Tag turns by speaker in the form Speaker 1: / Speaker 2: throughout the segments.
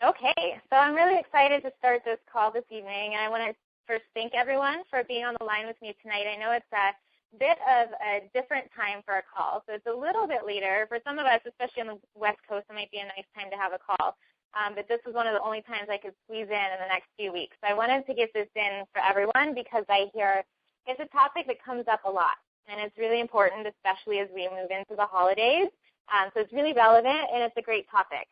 Speaker 1: Okay, so I'm really excited to start this call this evening, and I want to first thank everyone for being on the line with me tonight. I know it's a bit of a different time for a call, so it's a little bit later. For some of us, especially on the West Coast, it might be a nice time to have a call, but this is one of the only times I could squeeze in the next few weeks. So I wanted to get this in for everyone because I hear it's a topic that comes up a lot, and it's really important, especially as we move into the holidays. So it's really relevant, and it's a great topic.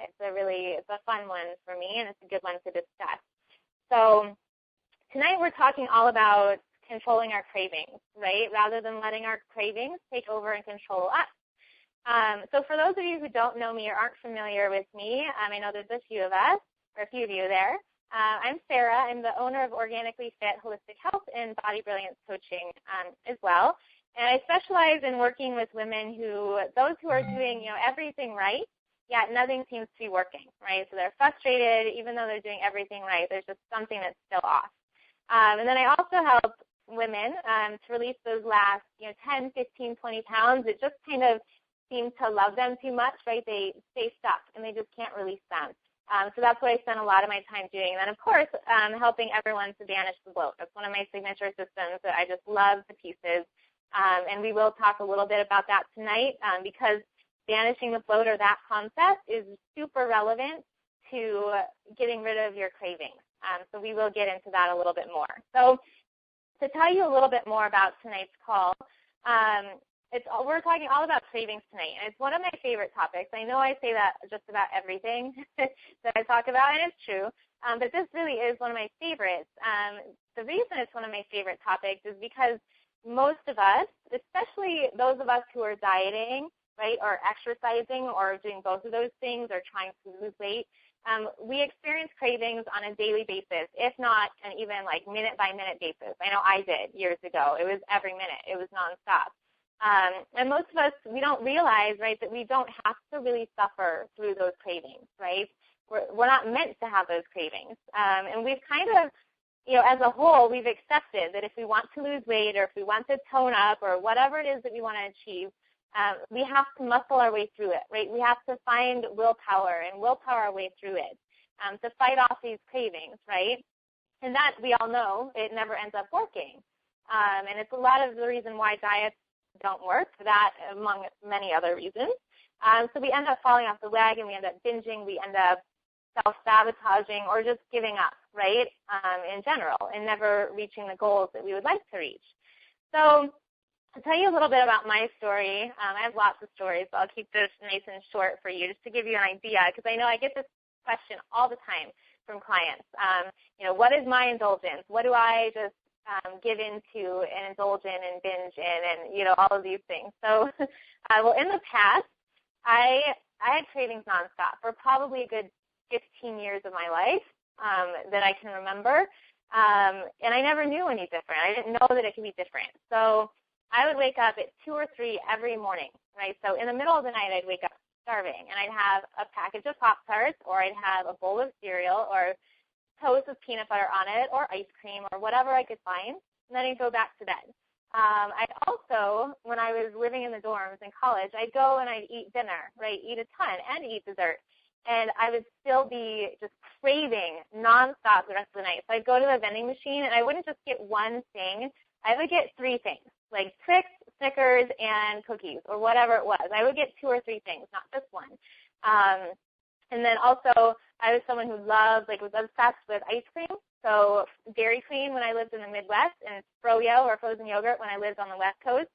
Speaker 1: It's a fun one for me, and it's a good one to discuss. So tonight we're talking all about controlling our cravings, right, rather than letting our cravings take over and control us. So for those of you who don't know me or aren't familiar with me, I know there's a few of us, or a few of you there. I'm Sarah. I'm the owner of Organically Fit Holistic Health and Body Brilliance Coaching as well. And I specialize in working with women those who are doing, everything right, yet nothing seems to be working, right? So they're frustrated, even though they're doing everything right. There's just something that's still off. And then I also help women to release those last, 10, 15, 20 pounds. It just kind of seems to love them too much, right? They stay stuck, and they just can't release them. So that's what I spend a lot of my time doing. And then, of course, helping everyone to banish the bloat. That's one of my signature systems that I just love to pieces. And we will talk a little bit about that tonight because banishing the bloat or that concept is super relevant to getting rid of your cravings. So we will get into that a little bit more. So to tell you a little bit more about tonight's call, we're talking all about cravings tonight, and it's one of my favorite topics. I know I say that just about everything that I talk about, and it's true, but this really is one of my favorites. The reason it's one of my favorite topics is because most of us, especially those of us who are dieting, right, or exercising or doing both of those things or trying to lose weight, we experience cravings on a daily basis, if not an even like minute-by-minute basis. I know I did years ago. It was every minute. It was nonstop. And most of us, we don't realize, right, that we don't have to really suffer through those cravings, right? We're not meant to have those cravings. And we've kind of, as a whole, we've accepted that if we want to lose weight or if we want to tone up or whatever it is that we want to achieve, we have to muscle our way through it, right? We have to find willpower and willpower our way through it to fight off these cravings, right? And that, we all know, it never ends up working. And it's a lot of the reason why diets don't work, that among many other reasons. So we end up falling off the wagon, we end up binging, we end up self-sabotaging or just giving up, right, in general, and never reaching the goals that we would like to reach. So to tell you a little bit about my story, I have lots of stories, so I'll keep this nice and short for you just to give you an idea, because I know I get this question all the time from clients. What is my indulgence? What do I just give into and indulge in and binge in and, all of these things? So, in the past, I had cravings nonstop for probably a good 15 years of my life that I can remember, and I never knew any different. I didn't know that it could be different. So I would wake up at 2 or 3 every morning, right? So in the middle of the night, I'd wake up starving, and I'd have a package of Pop-Tarts, or I'd have a bowl of cereal, or toast with peanut butter on it, or ice cream, or whatever I could find, and then I'd go back to bed. I'd also, when I was living in the dorms in college, I'd go and I'd eat dinner, right, eat a ton, and eat dessert. And I would still be just craving nonstop the rest of the night. So I'd go to the vending machine, and I wouldn't just get one thing. I would get 3 things, like Twix, Snickers, and cookies, or whatever it was. I would get 2 or 3 things, not just one. And then also, I was someone who was obsessed with ice cream. So Dairy Queen when I lived in the Midwest, and Froyo or frozen yogurt when I lived on the West Coast,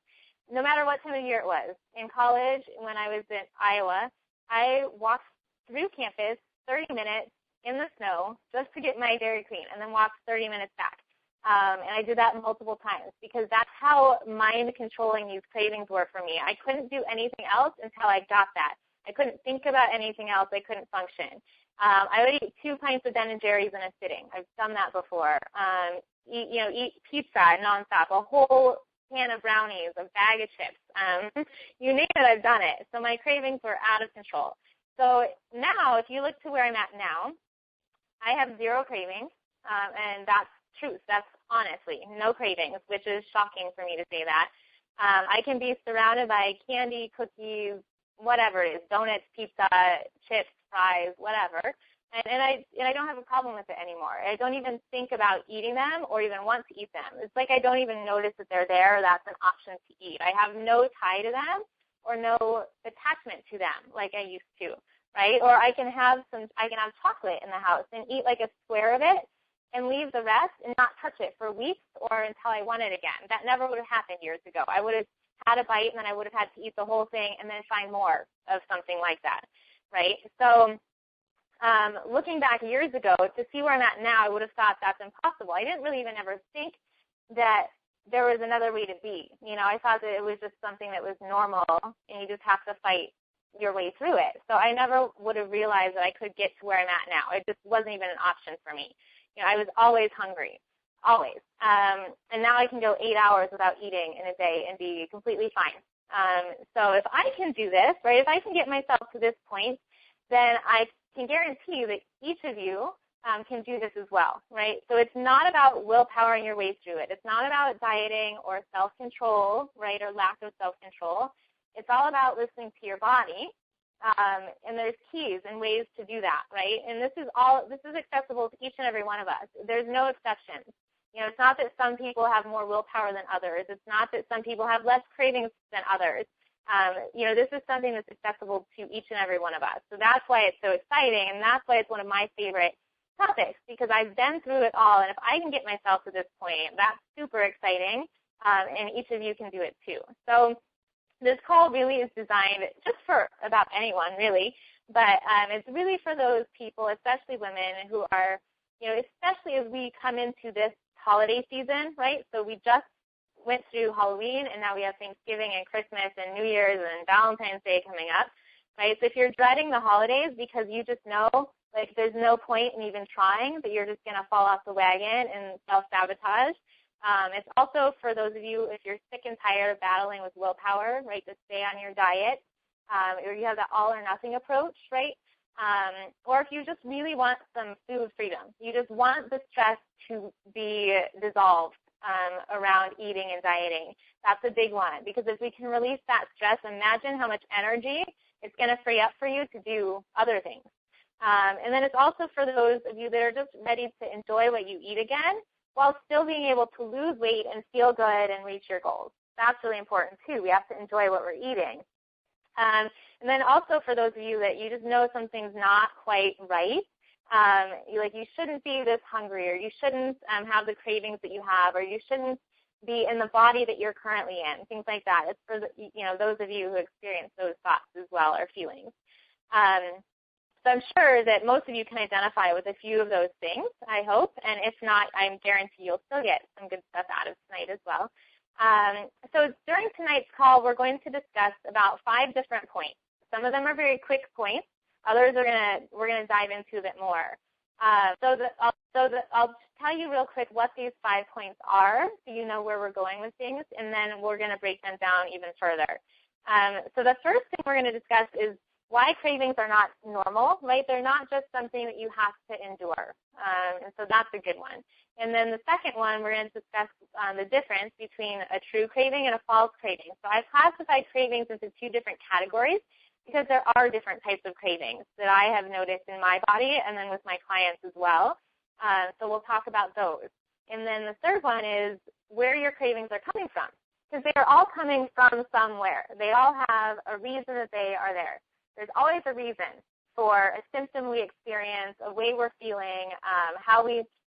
Speaker 1: no matter what time of year it was. In college, when I was in Iowa, I walked through campus 30 minutes in the snow just to get my Dairy Queen, and then walked 30 minutes back. And I did that multiple times because that's how mind-controlling these cravings were for me. I couldn't do anything else until I got that. I couldn't think about anything else. I couldn't function. I would eat 2 pints of Ben & Jerry's in a sitting. I've done that before. Eat pizza nonstop, a whole can of brownies, a bag of chips. You name it, I've done it. So my cravings were out of control. So now, if you look to where I'm at now, I have 0 cravings, and that's truth. That's honestly no cravings, which is shocking for me to say that. I can be surrounded by candy, cookies, whatever it is, donuts, pizza, chips, fries, whatever, And I don't have a problem with it anymore. I don't even think about eating them or even want to eat them. It's like I don't even notice that they're there or that's an option to eat. I have no tie to them or no attachment to them like I used to, right? Or I can have chocolate in the house and eat like a square of it and leave the rest and not touch it for weeks or until I want it again. That never would have happened years ago. I would have had a bite and then I would have had to eat the whole thing and then find more of something like that, right? So looking back years ago, to see where I'm at now, I would have thought that's impossible. I didn't really even ever think that there was another way to be. You know, I thought that it was just something that was normal and you just have to fight your way through it. So I never would have realized that I could get to where I'm at now. It just wasn't even an option for me. You know, I was always hungry, always. And now I can go 8 hours without eating in a day and be completely fine. So if I can do this, right, if I can get myself to this point, then I can guarantee you that each of you can do this as well, right? So it's not about willpowering your way through it. It's not about dieting or self-control, right, or lack of self-control. It's all about listening to your body, and there's keys and ways to do that, right? And this is accessible to each and every one of us. There's no exceptions. You know, it's not that some people have more willpower than others. It's not that some people have less cravings than others. You know, this is something that's accessible to each and every one of us. So that's why it's so exciting, and that's why it's one of my favorite topics, because I've been through it all, and if I can get myself to this point, that's super exciting, and each of you can do it too. So this call really is designed just for about anyone, really, but it's really for those people, especially women, who are, you know, especially as we come into this holiday season, right? So we just went through Halloween, and now we have Thanksgiving and Christmas and New Year's and Valentine's Day coming up, right? So if you're dreading the holidays because you just know, like, there's no point in even trying, that you're just going to fall off the wagon and self-sabotage. It's also for those of you, if you're sick and tired of battling with willpower, right, to stay on your diet, or you have that all-or-nothing approach, right? Or if you just really want some food freedom. You just want the stress to be dissolved around eating and dieting. That's a big one, because if we can release that stress, imagine how much energy it's going to free up for you to do other things. And then it's also for those of you that are just ready to enjoy what you eat again while still being able to lose weight and feel good and reach your goals. That's really important too. We have to enjoy what we're eating. And then also for those of you that you just know something's not quite right, you shouldn't be this hungry, or you shouldn't have the cravings that you have, or you shouldn't be in the body that you're currently in, things like that. It's for those of you who experience those thoughts as well, or feelings. So I'm sure that most of you can identify with a few of those things, I hope, and if not, I guarantee you'll still get some good stuff out of tonight as well. So during tonight's call, we're going to discuss about 5 different points. Some of them are very quick points. Others we're gonna dive into a bit more. I'll tell you real quick what these 5 points are, so you know where we're going with things, and then we're going to break them down even further. So the first thing we're going to discuss is why cravings are not normal, right? They're not just something that you have to endure, and so that's a good one. And then the second one, we're going to discuss the difference between a true craving and a false craving. So I've classified cravings into 2 different categories, because there are different types of cravings that I have noticed in my body and then with my clients as well. So we'll talk about those. And then the third one is where your cravings are coming from, because they are all coming from somewhere. They all have a reason that they are there. There's always a reason for a symptom we experience, a way we're feeling,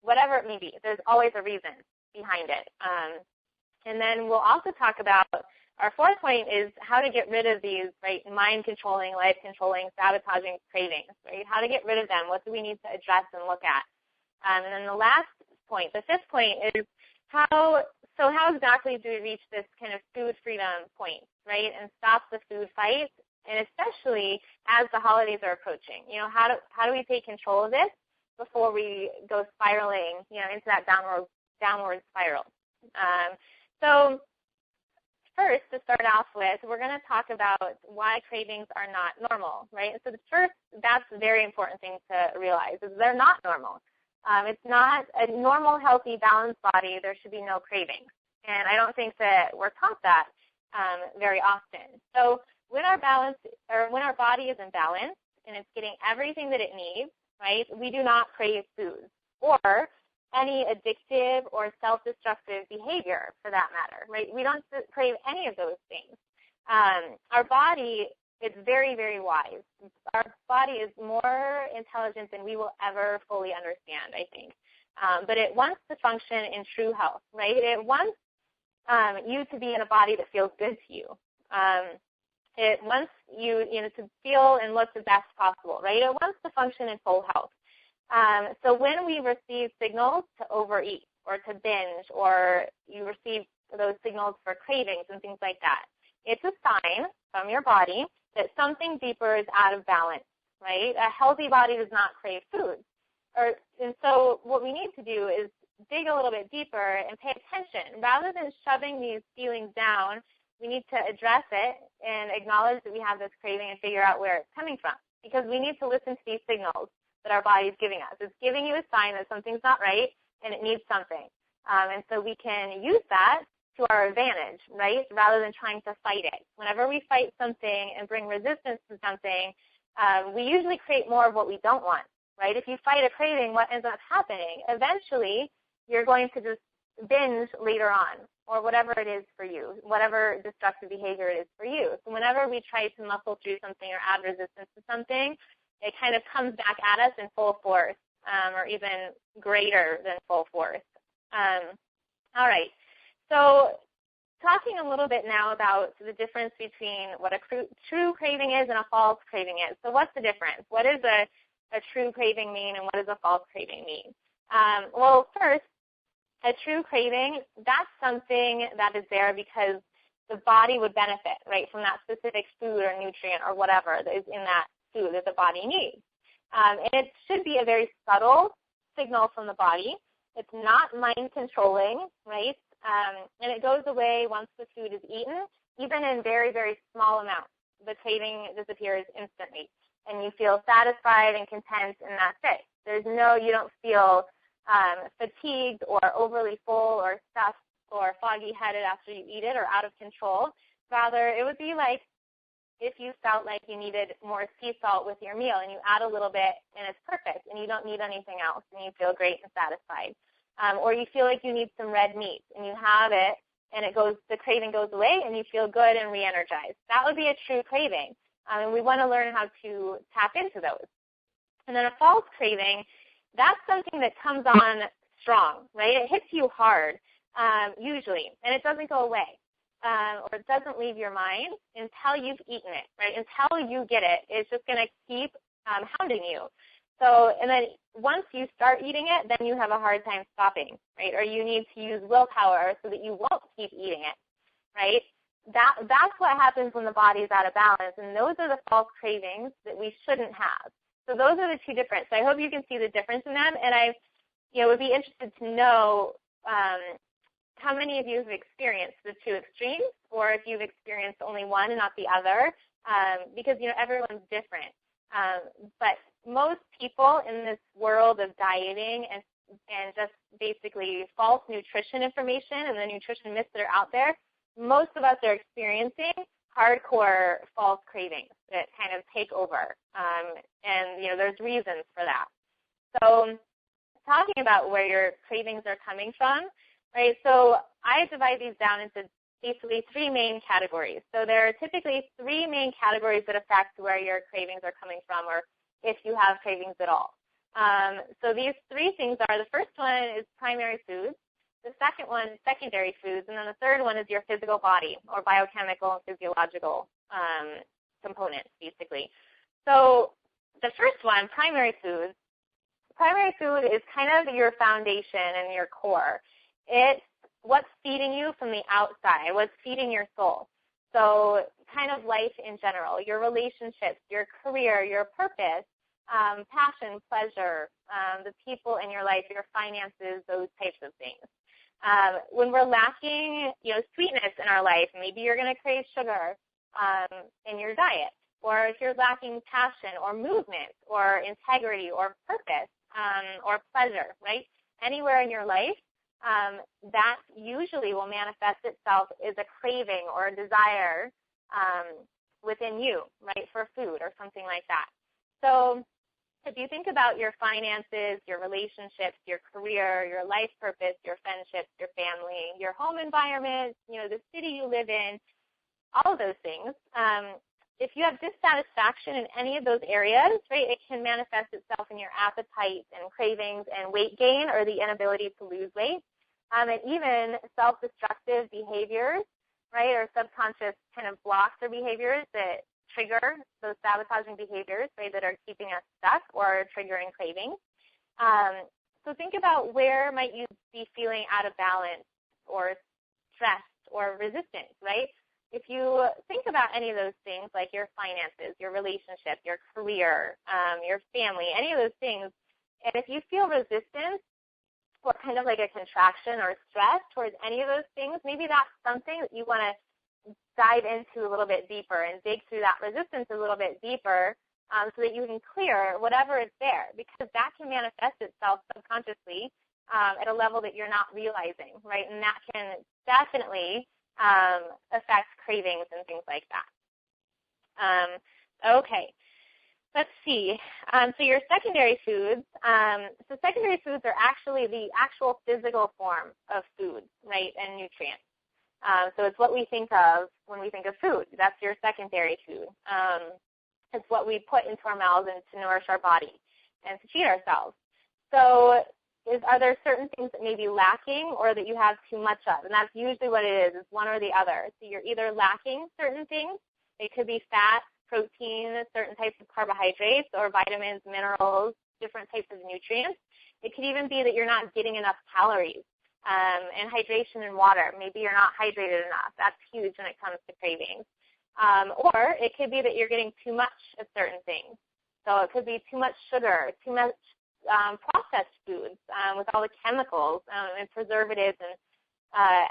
Speaker 1: whatever it may be. There's always a reason behind it. And then we'll also talk about our 4th point is how to get rid of these, right, mind-controlling, life-controlling, sabotaging cravings, right? How to get rid of them. What do we need to address and look at? And then the last point, the 5th point, is how exactly do we reach this kind of food freedom point, right, and stop the food fight, and especially as the holidays are approaching. You know, how do we take control of this before we go spiraling, into that downward spiral? So first, to start off with, we're going to talk about why cravings are not normal, right? So that's a very important thing to realize, is they're not normal. It's not a normal, healthy, balanced body. There should be no cravings. And I don't think that we're taught that very often. So when our body is in balance and it's getting everything that it needs, right? We do not crave food or any addictive or self-destructive behavior for that matter, right? We don't crave any of those things. Our body is very, very wise. Our body is more intelligent than we will ever fully understand, I think. But it wants to function in true health, right? It wants you to be in a body that feels good to you. It wants you, to feel and look the best possible, right? It wants to function in full health. So when we receive signals to overeat or to binge, or you receive those signals for cravings and things like that, it's a sign from your body that something deeper is out of balance, right? A healthy body does not crave food. And so what we need to do is dig a little bit deeper and pay attention. Rather than shoving these feelings down, we need to address it and acknowledge that we have this craving and figure out where it's coming from, because we need to listen to these signals that our body is giving us. It's giving you a sign that something's not right and it needs something. And so we can use that to our advantage, right, rather than trying to fight it. Whenever we fight something and bring resistance to something, we usually create more of what we don't want, right? If you fight a craving, what ends up happening? Eventually, you're going to just binge later on, or whatever it is for you, whatever destructive behavior it is for you. So whenever we try to muscle through something or add resistance to something, it kind of comes back at us in full force, or even greater than full force. All right. So talking a little bit now about the difference between what a true craving is and a false craving is. So what's the difference? What does a true craving mean, and what does a false craving mean? Well, first, a true craving, that's something that is there because the body would benefit, right, from that specific food or nutrient or whatever that is in that food that the body needs. And it should be a very subtle signal from the body. It's not mind-controlling, right? And it goes away once the food is eaten, even in very, very small amounts. The craving disappears instantly, and you feel satisfied and content, and that's it. You don't feel fatigued or overly full or stuffed or foggy-headed after you eat it or out of control. Rather, it would be like if you felt like you needed more sea salt with your meal and you add a little bit and it's perfect and you don't need anything else and you feel great and satisfied. Or you feel like you need some red meat and you have it and the craving goes away and you feel good and re-energized. That would be a true craving. And we want to learn how to tap into those. And then a false craving, that's something that comes on strong, right? It hits you hard, usually, and it doesn't go away. Or it doesn't leave your mind until you've eaten it, right? Until you get it, it's just going to keep hounding you. So, and then once you start eating it, then you have a hard time stopping, right? Or you need to use willpower so that you won't keep eating it, right? That's what happens when the body is out of balance, and those are the false cravings that we shouldn't have. So those are the two different. So I hope you can see the difference in them, and I would be interested to know how many of you have experienced the two extremes, or if you've experienced only one and not the other, because, everyone's different. But most people in this world of dieting and just basically false nutrition information and the nutrition myths that are out there, most of us are experiencing hardcore false cravings that kind of take over. And there's reasons for that. So talking about where your cravings are coming from, right, so I divide these down into basically three main categories. So there are typically three main categories that affect where your cravings are coming from, or if you have cravings at all. So these three things are, the first one is primary foods, the second one is secondary foods, and then the third one is your physical body, or biochemical and physiological components, basically. So the first one, primary food is kind of your foundation and your core. It's what's feeding you from the outside, what's feeding your soul. So kind of life in general, your relationships, your career, your purpose, passion, pleasure, the people in your life, your finances, those types of things. When we're lacking, sweetness in our life, maybe you're going to crave sugar in your diet. Or if you're lacking passion or movement or integrity or purpose or pleasure, right? Anywhere in your life, that usually will manifest itself as a craving or a desire within you, right, for food or something like that. So If you think about your finances, your relationships, your career, your life purpose, your friendships, your family, your home environment, the city you live in, all of those things, if you have dissatisfaction in any of those areas, right, it can manifest itself in your appetite and cravings and weight gain or the inability to lose weight, and even self-destructive behaviors, right, or subconscious kind of blocks or behaviors that trigger those sabotaging behaviors, right, that are keeping us stuck or triggering cravings. So think about where might you be feeling out of balance or stressed or resistant, right? If you think about any of those things, like your finances, your relationship, your career, your family, any of those things, and if you feel resistance or kind of like a contraction or stress towards any of those things, maybe that's something that you want to dive into a little bit deeper and dig through that resistance a little bit deeper so that you can clear whatever is there, because that can manifest itself subconsciously at a level that you're not realizing, right? And that can definitely affect cravings and things like that. Okay, let's see. So your secondary foods, so secondary foods are actually the actual physical form of food, right, and nutrients. So it's what we think of when we think of food. That's your secondary food. It's what we put into our mouths and to nourish our body and to feed ourselves. So are there certain things that may be lacking or that you have too much of? And that's usually what it is. It's one or the other. So you're either lacking certain things. It could be fat, protein, certain types of carbohydrates, or vitamins, minerals, different types of nutrients. It could even be that you're not getting enough calories. And hydration and water. Maybe you're not hydrated enough. That's huge when it comes to cravings. Or it could be that you're getting too much of certain things. So it could be too much sugar, too much processed foods with all the chemicals and preservatives and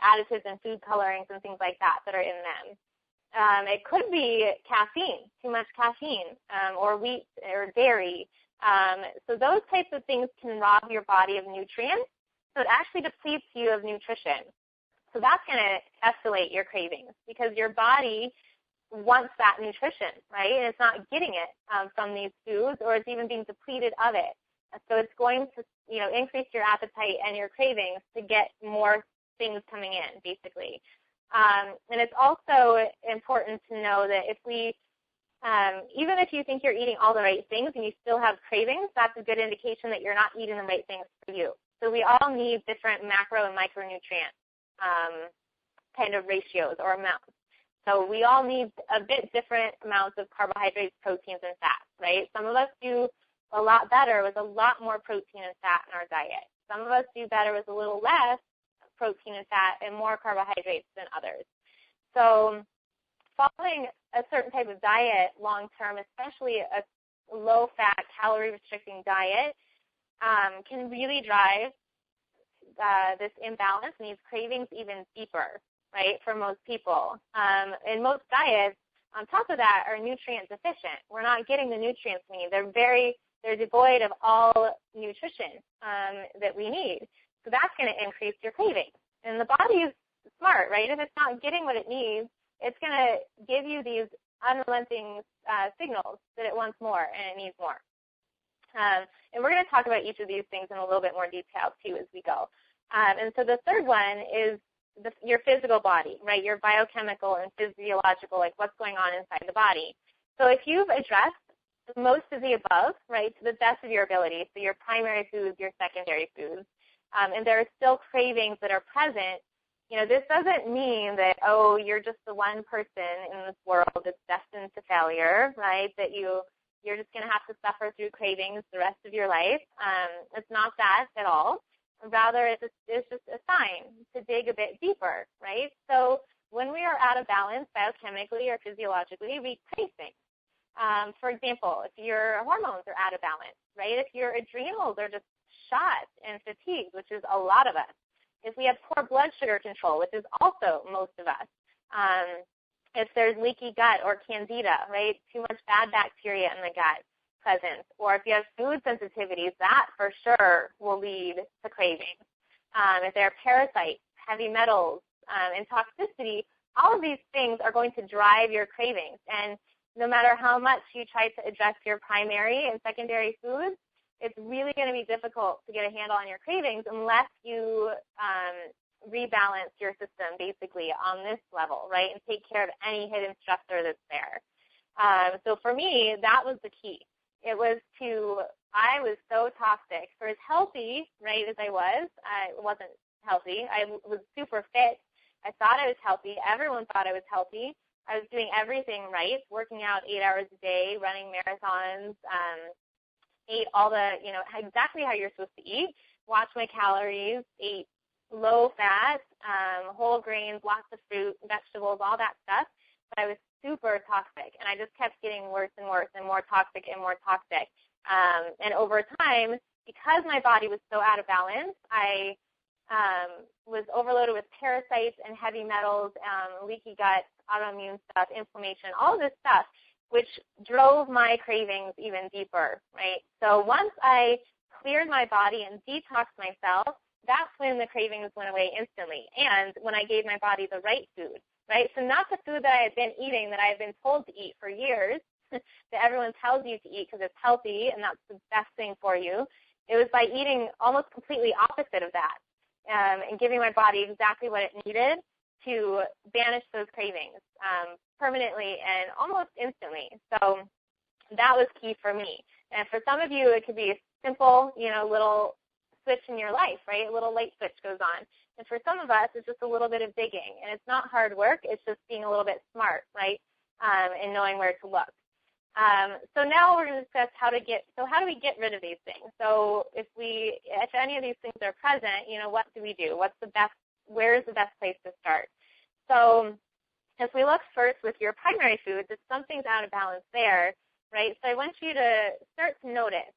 Speaker 1: additives and food colorings and things like that that are in them. It could be caffeine, too much caffeine, or wheat or dairy. So those types of things can rob your body of nutrients. So it actually depletes you of nutrition. So that's going to escalate your cravings because your body wants that nutrition, right? And it's not getting it from these foods, or it's even being depleted of it. So it's going to, increase your appetite and your cravings to get more things coming in, basically. And it's also important to know that if we, even if you think you're eating all the right things and you still have cravings, that's a good indication that you're not eating the right things for you. So we all need different macro and micronutrient kind of ratios or amounts. So we all need a bit different amounts of carbohydrates, proteins, and fats, right? Some of us do a lot better with a lot more protein and fat in our diet. Some of us do better with a little less protein and fat and more carbohydrates than others. So following a certain type of diet long term, especially a low-fat, calorie-restricting diet, can really drive this imbalance and these cravings even deeper, right, for most people. And most diets, on top of that, are nutrient deficient. We're not getting the nutrients we need. They're devoid of all nutrition that we need. So that's going to increase your cravings. And the body is smart, right? If it's not getting what it needs, it's going to give you these unrelenting signals that it wants more and it needs more. And we're going to talk about each of these things in a little bit more detail, too, as we go. And so the third one is your physical body, right, your biochemical and physiological, like what's going on inside the body. So if you've addressed most of the above, right, to the best of your ability, so your primary foods, your secondary foods, and there are still cravings that are present, this doesn't mean that, you're just the one person in this world that's destined to failure, right, that you're just going to have to suffer through cravings the rest of your life. It's not that at all. Rather, it's just a sign to dig a bit deeper, right? So when we are out of balance biochemically or physiologically, we crave things. For example, if your hormones are out of balance, right? If your adrenals are just shot and fatigued, which is a lot of us. If we have poor blood sugar control, which is also most of us. If there's leaky gut or candida, right? Too much bad bacteria in the gut present. Or if you have food sensitivities, that for sure will lead to cravings. If there are parasites, heavy metals, and toxicity, all of these things are going to drive your cravings. And no matter how much you try to address your primary and secondary foods, it's really going to be difficult to get a handle on your cravings unless you rebalance your system basically on this level, right, and take care of any hidden stressor that's there. So for me, that was the key. It was I was so toxic. For as healthy, right, as I wasn't healthy. I was super fit. I thought I was healthy. Everyone thought I was healthy. I was doing everything right, working out 8 hours a day, running marathons, ate all the, exactly how you're supposed to eat, watched my calories, ate low fat, whole grains, lots of fruit, vegetables, all that stuff. But I was super toxic, and I just kept getting worse and worse and more toxic and more toxic. And over time, because my body was so out of balance, I was overloaded with parasites and heavy metals, leaky gut, autoimmune stuff, inflammation, all of this stuff, which drove my cravings even deeper, right? So once I cleared my body and detoxed myself, that's when the cravings went away instantly, and when I gave my body the right food, right? So not the food that I had been eating that I had been told to eat for years, that everyone tells you to eat because it's healthy and that's the best thing for you. It was by eating almost completely opposite of that, and giving my body exactly what it needed to banish those cravings permanently and almost instantly. So that was key for me. And for some of you, it could be a simple, little switch in your life, right? A little light switch goes on. And for some of us, it's just a little bit of digging. And it's not hard work. It's just being a little bit smart, right, and knowing where to look. So now we're going to discuss how do we get rid of these things? So if any of these things are present, what do we do? Where is the best place to start? So if we look first with your primary foods, if something's out of balance there, right? So I want you to start to notice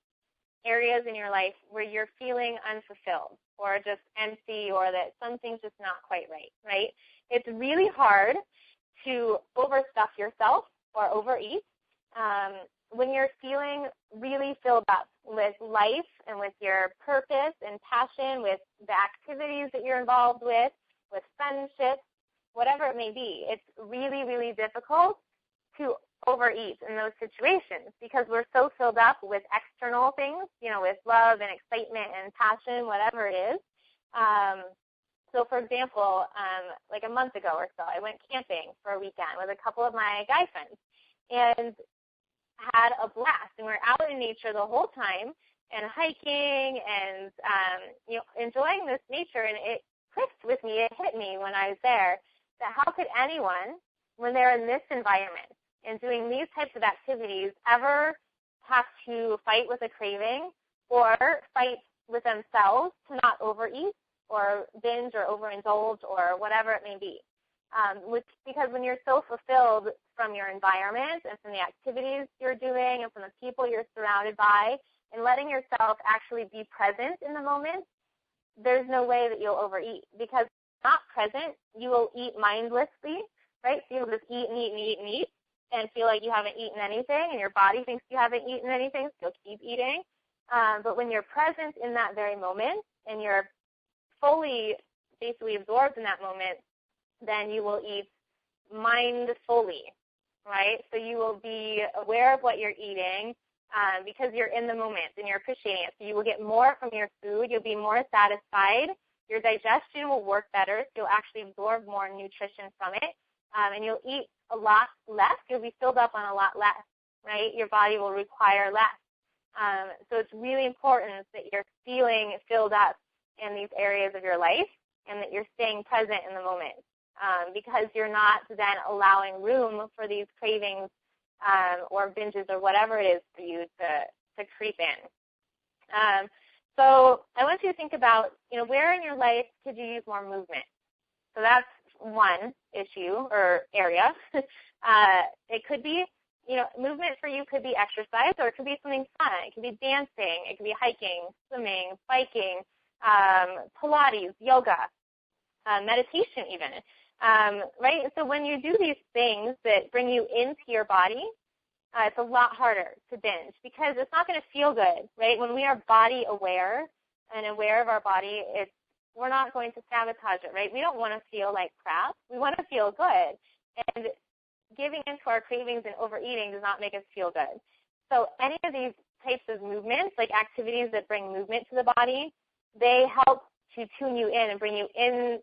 Speaker 1: areas in your life where you're feeling unfulfilled or just empty or that something's just not quite right? It's really hard to overstuff yourself or overeat when you're feeling really filled up with life and with your purpose and passion, with the activities that you're involved with friendships, whatever it may be. It's really, really difficult to overeat in those situations because we're so filled up with external things, with love and excitement and passion, whatever it is. So, for example, like a month ago or so, I went camping for a weekend with a couple of my guy friends and had a blast. And we're out in nature the whole time and hiking and, enjoying this nature. And it clicked with me, it hit me when I was there, that how could anyone, when they're in this environment and doing these types of activities, ever have to fight with a craving or fight with themselves to not overeat or binge or overindulge or whatever it may be. Because when you're so fulfilled from your environment and from the activities you're doing and from the people you're surrounded by and letting yourself actually be present in the moment, there's no way that you'll overeat. Because if you're not present, you will eat mindlessly, right? So you'll just eat and eat and eat and eat and feel like you haven't eaten anything, and your body thinks you haven't eaten anything, so you'll keep eating. But when you're present in that very moment and you're fully basically absorbed in that moment, then you will eat mindfully, right? So you will be aware of what you're eating because you're in the moment and you're appreciating it. So you will get more from your food. You'll be more satisfied. Your digestion will work better. So you'll actually absorb more nutrition from it. And you'll eat a lot less. You'll be filled up on a lot less, right? Your body will require less. So it's really important that you're feeling filled up in these areas of your life and that you're staying present in the moment. Because you're not then allowing room for these cravings or binges or whatever it is for you to creep in. So I want you to think about, where in your life could you use more movement? So that's one issue or area. It could be, movement for you could be exercise or it could be something fun. It could be dancing. It could be hiking, swimming, biking, Pilates, yoga, meditation even. Right? So when you do these things that bring you into your body, it's a lot harder to binge because it's not going to feel good, right? When we are body aware and aware of our body, we're not going to sabotage it, right? We don't want to feel like crap. We want to feel good. And giving into our cravings and overeating does not make us feel good. So any of these types of movements, like activities that bring movement to the body, they help to tune you in and bring you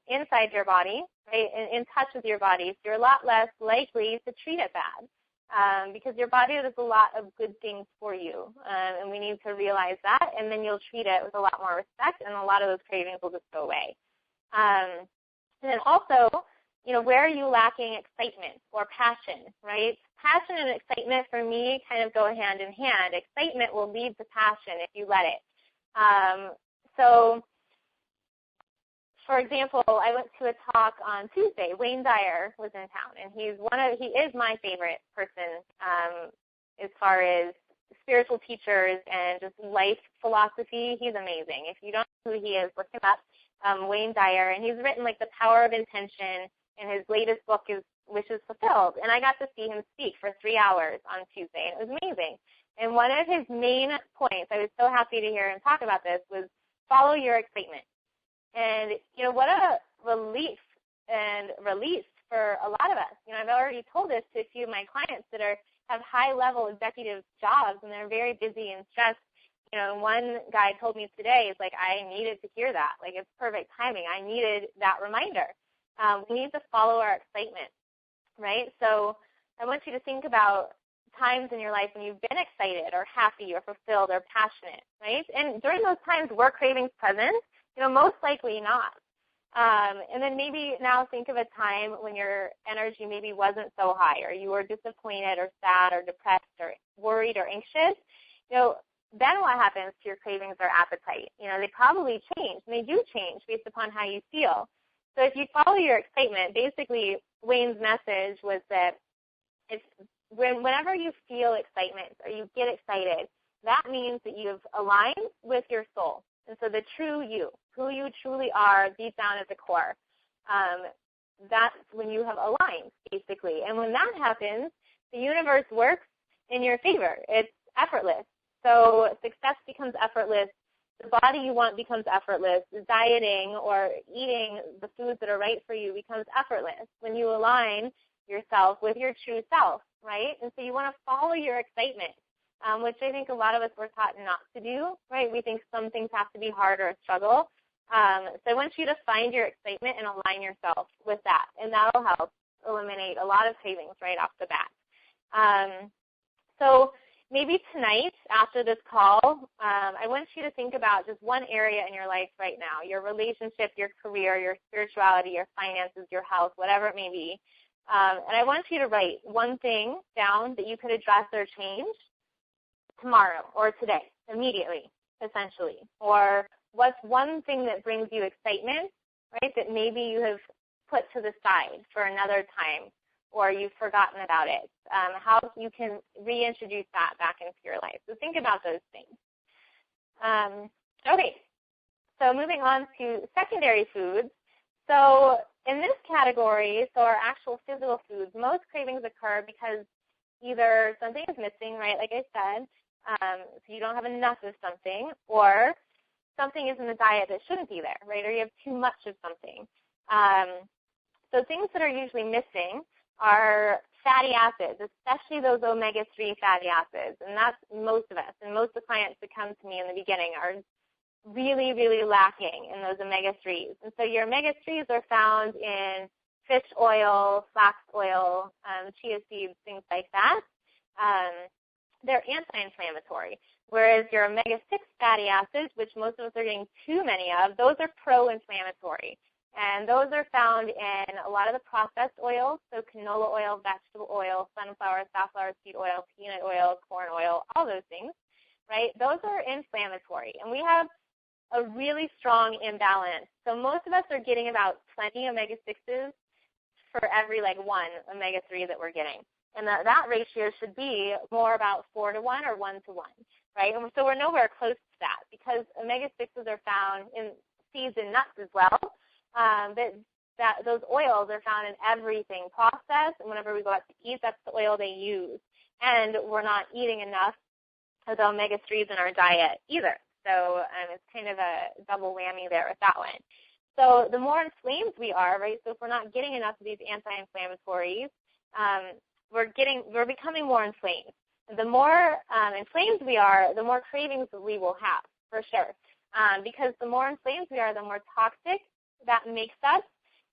Speaker 1: inside your body, right, and in touch with your body. So you're a lot less likely to treat it bad because your body does a lot of good things for you, and we need to realize that, and then you'll treat it with a lot more respect, and a lot of those cravings will just go away. And then also, where are you lacking excitement or passion, right? Passion and excitement for me kind of go hand in hand. Excitement will lead to passion if you let it. So, for example, I went to a talk on Tuesday. Wayne Dyer was in town, and he is my favorite person as far as spiritual teachers and just life philosophy. He's amazing. If you don't know who he is, look him up. Wayne Dyer, and he's written like The Power of Intention, and his latest book is Wishes Fulfilled. And I got to see him speak for 3 hours on Tuesday, and it was amazing. And one of his main points, I was so happy to hear him talk about this, was follow your excitement. And, what a relief and release for a lot of us. I've already told this to a few of my clients that have high-level executive jobs, and they're very busy and stressed. One guy told me today, it's like, I needed to hear that. Like, it's perfect timing. I needed that reminder. We need to follow our excitement, right? So I want you to think about times in your life when you've been excited or happy or fulfilled or passionate, right? And during those times, were cravings present? Most likely not. And then maybe now think of a time when your energy maybe wasn't so high, or you were disappointed or sad or depressed or worried or anxious. Then what happens to your cravings or appetite? They probably change, and they do change based upon how you feel. So if you follow your excitement, basically Wayne's message was that whenever you feel excitement or you get excited, that means that you've aligned with your soul. And so the true you, who you truly are deep down at the core, that's when you have aligned, basically. And when that happens, the universe works in your favor. It's effortless. So success becomes effortless. The body you want becomes effortless. Dieting or eating the foods that are right for you becomes effortless when you align yourself with your true self, right? And so you want to follow your excitement, which I think a lot of us were taught not to do, right? We think some things have to be hard or a struggle. So I want you to find your excitement and align yourself with that, and that will help eliminate a lot of cravings right off the bat. So maybe tonight, after this call, I want you to think about just one area in your life right now, your relationship, your career, your spirituality, your finances, your health, whatever it may be. And I want you to write one thing down that you could address or change tomorrow or today, immediately, essentially. Or what's one thing that brings you excitement, right, that maybe you have put to the side for another time, or you've forgotten about it, how you can reintroduce that back into your life. So think about those things. Okay, so moving on to secondary foods. So in this category, so our actual physical foods, most cravings occur because either something is missing, right, like I said, so you don't have enough of something, or something is in the diet that shouldn't be there, right, or you have too much of something. So things that are usually missing are fatty acids, especially those omega-3 fatty acids, and that's most of us. And most of the clients that come to me in the beginning are really, really lacking in those omega-3s. And so your omega-3s are found in fish oil, flax oil, chia seeds, things like that. They're anti-inflammatory, whereas your omega-6 fatty acids, which most of us are getting too many of, those are pro-inflammatory. And those are found in a lot of the processed oils, so canola oil, vegetable oil, sunflower, safflower seed oil, peanut oil, corn oil, all those things, right? Those are inflammatory. And we have a really strong imbalance. So most of us are getting about 20 omega-6s for every, one omega-3 that we're getting. And that ratio should be more about 4 to 1 or 1 to 1, right? And so we're nowhere close to that because omega-6s are found in seeds and nuts as well. Those oils are found in everything processed, and whenever we go out to eat, that's the oil they use. And we're not eating enough of the omega-3s in our diet either. So it's kind of a double whammy there with that one. So the more inflamed we are, right, so if we're not getting enough of these anti-inflammatories, we're becoming more inflamed. The more inflamed we are, the more cravings we will have, for sure. Because the more inflamed we are, the more toxic that makes us,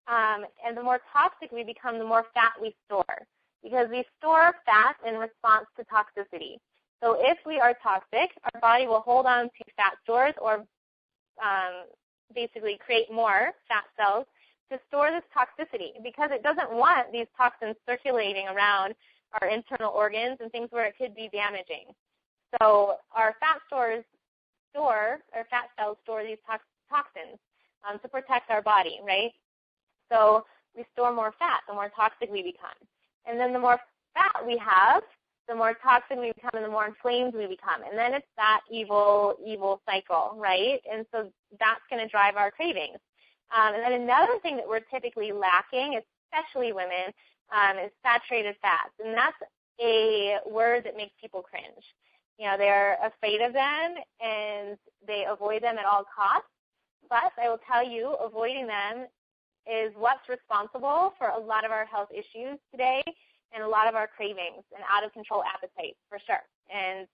Speaker 1: and the more toxic we become, the more fat we store. Because we store fat in response to toxicity. So if we are toxic, our body will hold on to fat stores or basically create more fat cells to store this toxicity because it doesn't want these toxins circulating around our internal organs and things where it could be damaging. So our fat cells store these toxins to protect our body, right? So we store more fat, the more toxic we become. And then the more fat we have, the more toxic we become and the more inflamed we become. And then it's that evil cycle, right? And so that's going to drive our cravings. And then another thing that we're typically lacking, especially women, is saturated fats. And that's a word that makes people cringe. You know, they're afraid of them and they avoid them at all costs. But I will tell you, avoiding them is what's responsible for a lot of our health issues today and a lot of our cravings and out-of-control appetites, for sure, and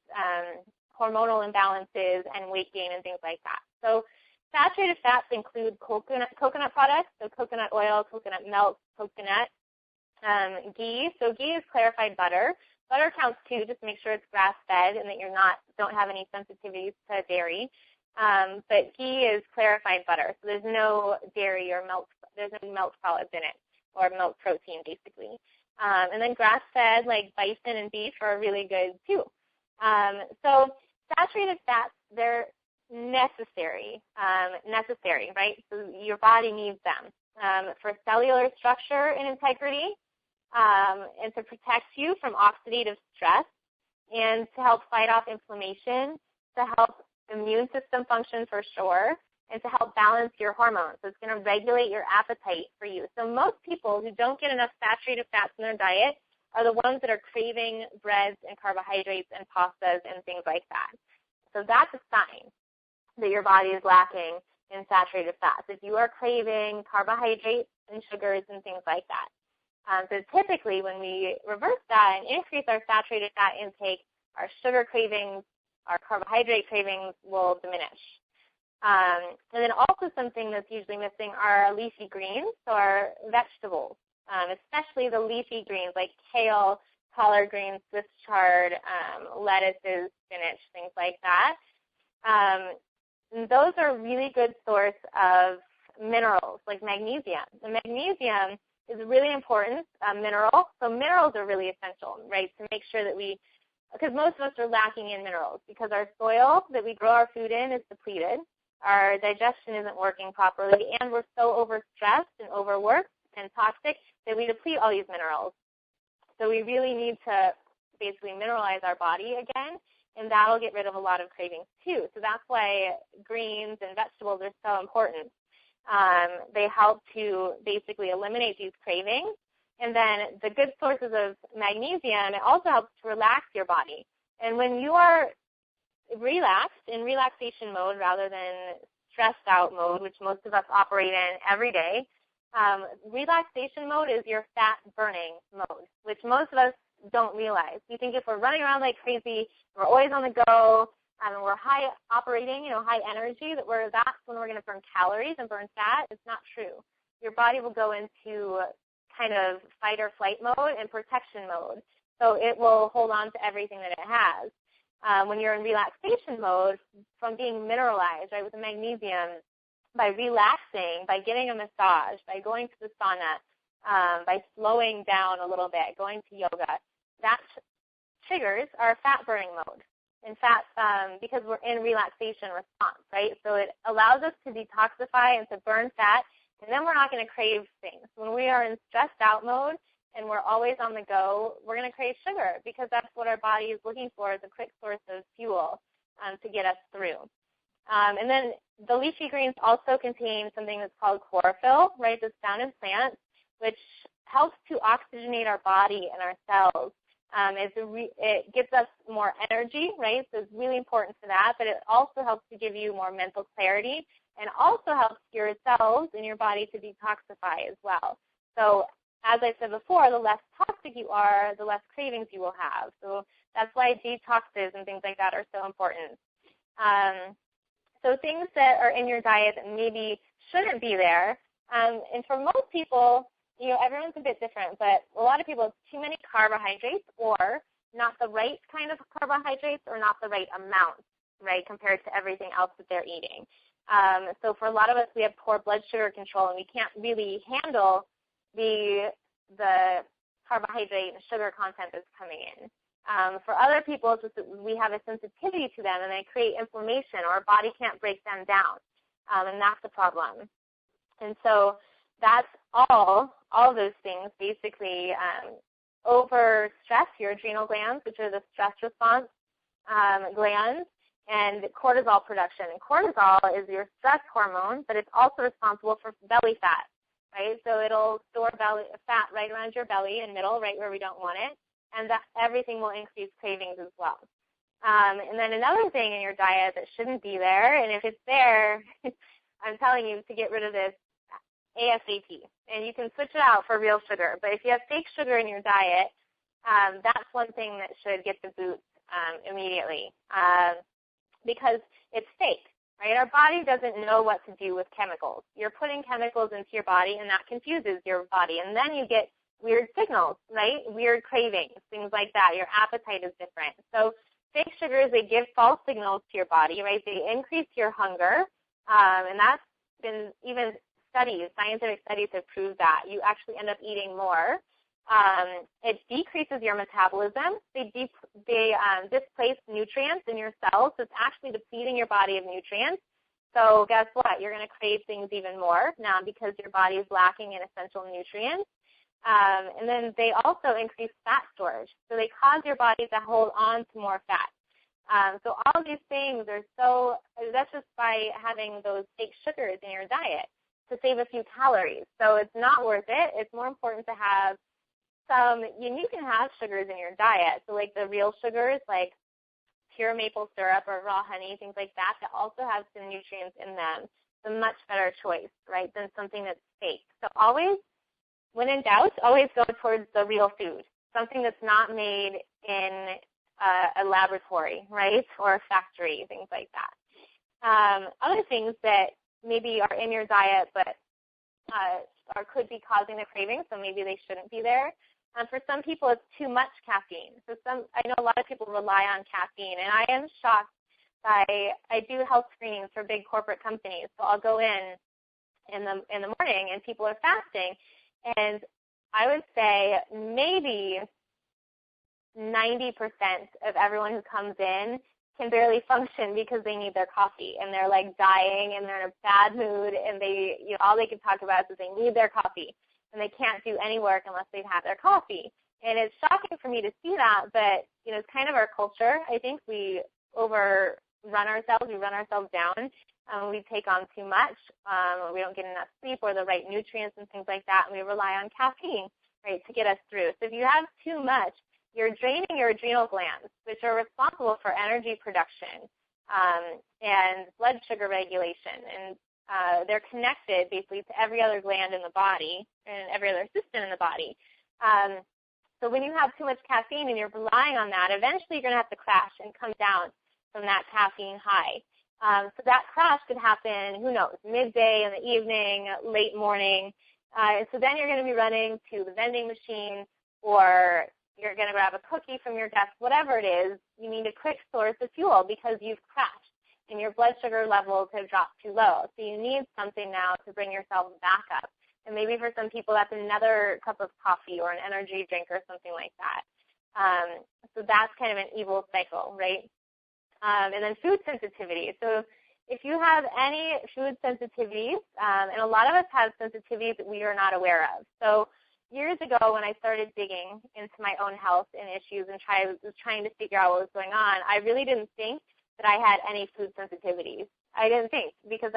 Speaker 1: hormonal imbalances and weight gain and things like that. So saturated fats include coconut products, so coconut oil, coconut milk, coconut, ghee. So ghee is clarified butter. Butter counts too, just make sure it's grass-fed and that you don't have any sensitivities to dairy. But ghee is clarified butter, so there's no dairy or milk. There's no milk solids in it, or milk protein, basically. And then grass-fed, like bison and beef, are really good too. So saturated fats, they're necessary, right? So your body needs them for cellular structure and integrity, and to protect you from oxidative stress, and to help fight off inflammation, to help immune system function for sure, and to help balance your hormones. So it's going to regulate your appetite for you. So most people who don't get enough saturated fats in their diet are the ones that are craving breads and carbohydrates and pastas and things like that. So that's a sign that your body is lacking in saturated fats. If you are craving carbohydrates and sugars and things like that. So typically when we reverse that and increase our saturated fat intake, our sugar cravings, our carbohydrate cravings will diminish. And then also something that's usually missing are leafy greens, so our vegetables, especially the leafy greens like kale, collard greens, Swiss chard, lettuces, spinach, things like that. And those are a really good source of minerals like magnesium. And magnesium is a really important mineral. So minerals are really essential, right, to make sure that because most of us are lacking in minerals because our soil that we grow our food in is depleted. Our digestion isn't working properly, and we're so overstressed and overworked and toxic that we deplete all these minerals. So we really need to basically mineralize our body again, and that'll get rid of a lot of cravings too. So that's why greens and vegetables are so important. They help to basically eliminate these cravings. And then the good sources of magnesium, it also helps to relax your body. And when you are relaxed, in relaxation mode rather than stressed out mode, which most of us operate in every day, relaxation mode is your fat burning mode, which most of us don't realize. We think if we're running around like crazy, we're always on the go, and we're high operating, high energy, that's when we're going to burn calories and burn fat. It's not true. Your body will go into kind of fight or flight mode and protection mode. So it will hold on to everything that it has. When you're in relaxation mode, from being mineralized, right, with the magnesium, by relaxing, by getting a massage, by going to the sauna, by slowing down a little bit, going to yoga, that triggers our fat-burning mode. In fact, because we're in relaxation response, right? So it allows us to detoxify and to burn fat, and then we're not going to crave things. When we are in stressed out mode and we're always on the go, we're going to crave sugar because that's what our body is looking for as a quick source of fuel to get us through. And then the leafy greens also contain something that's called chlorophyll, right, that's found in plants, which helps to oxygenate our body and our cells. It gives us more energy, right, so it's really important for that, but it also helps to give you more mental clarity and also helps your cells in your body to detoxify as well. So as I said before, the less toxic you are, the less cravings you will have. So that's why detoxes and things like that are so important. So things that are in your diet that maybe shouldn't be there, and for most people, everyone's a bit different, but a lot of people, it's too many carbohydrates or not the right kind of carbohydrates or not the right amount, right, compared to everything else that they're eating. So for a lot of us, we have poor blood sugar control, and we can't really handle the carbohydrate and sugar content that's coming in. For other people, it's just that we have a sensitivity to them, and they create inflammation, or our body can't break them down, and that's the problem. And so that's all of those things basically overstress your adrenal glands, which are the stress response glands, and cortisol production. And cortisol is your stress hormone, but it's also responsible for belly fat, right? So it'll store fat right around your belly and middle, right where we don't want it, and that everything will increase cravings as well. And then another thing in your diet that shouldn't be there, and if it's there, I'm telling you to get rid of this ASAP. And you can switch it out for real sugar. But if you have fake sugar in your diet, that's one thing that should get the boot immediately because it's fake, right? Our body doesn't know what to do with chemicals. You're putting chemicals into your body, and that confuses your body. And then you get weird signals, right? Weird cravings, things like that. Your appetite is different. So fake sugars, they give false signals to your body, right? They increase your hunger, and that's been even scientific studies have proved that. You actually end up eating more. It decreases your metabolism. They displace nutrients in your cells. So it's actually depleting your body of nutrients. So guess what? You're going to crave things even more now because your body is lacking in essential nutrients. And then they also increase fat storage. So they cause your body to hold on to more fat. So all of these things that's just by having those fake sugars in your diet to save a few calories. So it's not worth it. It's more important to have you can have sugars in your diet. So like the real sugars, like pure maple syrup or raw honey, things like that also have some nutrients in them. It's a much better choice, right, than something that's fake. So always, when in doubt, always go towards the real food, something that's not made in a laboratory, right, or a factory, things like that. Other things that maybe are in your diet but could be causing the craving, so maybe they shouldn't be there. For some people, it's too much caffeine. So I know a lot of people rely on caffeine, and I am shocked I do health screenings for big corporate companies. So I'll go in the morning, and people are fasting, and I would say maybe 90% of everyone who comes in can barely function because they need their coffee, and they're like dying, and they're in a bad mood, and all they can talk about is that they need their coffee, and they can't do any work unless they've had their coffee. And it's shocking for me to see that, but it's kind of our culture. I think we overrun ourselves, we run ourselves down, we take on too much, we don't get enough sleep or the right nutrients and things like that, and we rely on caffeine, right, to get us through. So if you have too much, you're draining your adrenal glands, which are responsible for energy production and blood sugar regulation. And they're connected basically to every other gland in the body and every other system in the body. So when you have too much caffeine and you're relying on that, eventually you're going to have to crash and come down from that caffeine high. So that crash could happen, who knows, midday, in the evening, late morning. So then you're going to be running to the vending machine, or you're going to grab a cookie from your desk, whatever it is. You need a quick source of fuel because you've crashed and your blood sugar levels have dropped too low. So you need something now to bring yourself back up. And maybe for some people that's another cup of coffee or an energy drink or something like that. So that's kind of an evil cycle, right? And then food sensitivity. So if you have any food sensitivities, and a lot of us have sensitivities that we are not aware of. So years ago when I started digging into my own health and issues and was trying to figure out what was going on, I really didn't think that I had any food sensitivities. I didn't think, because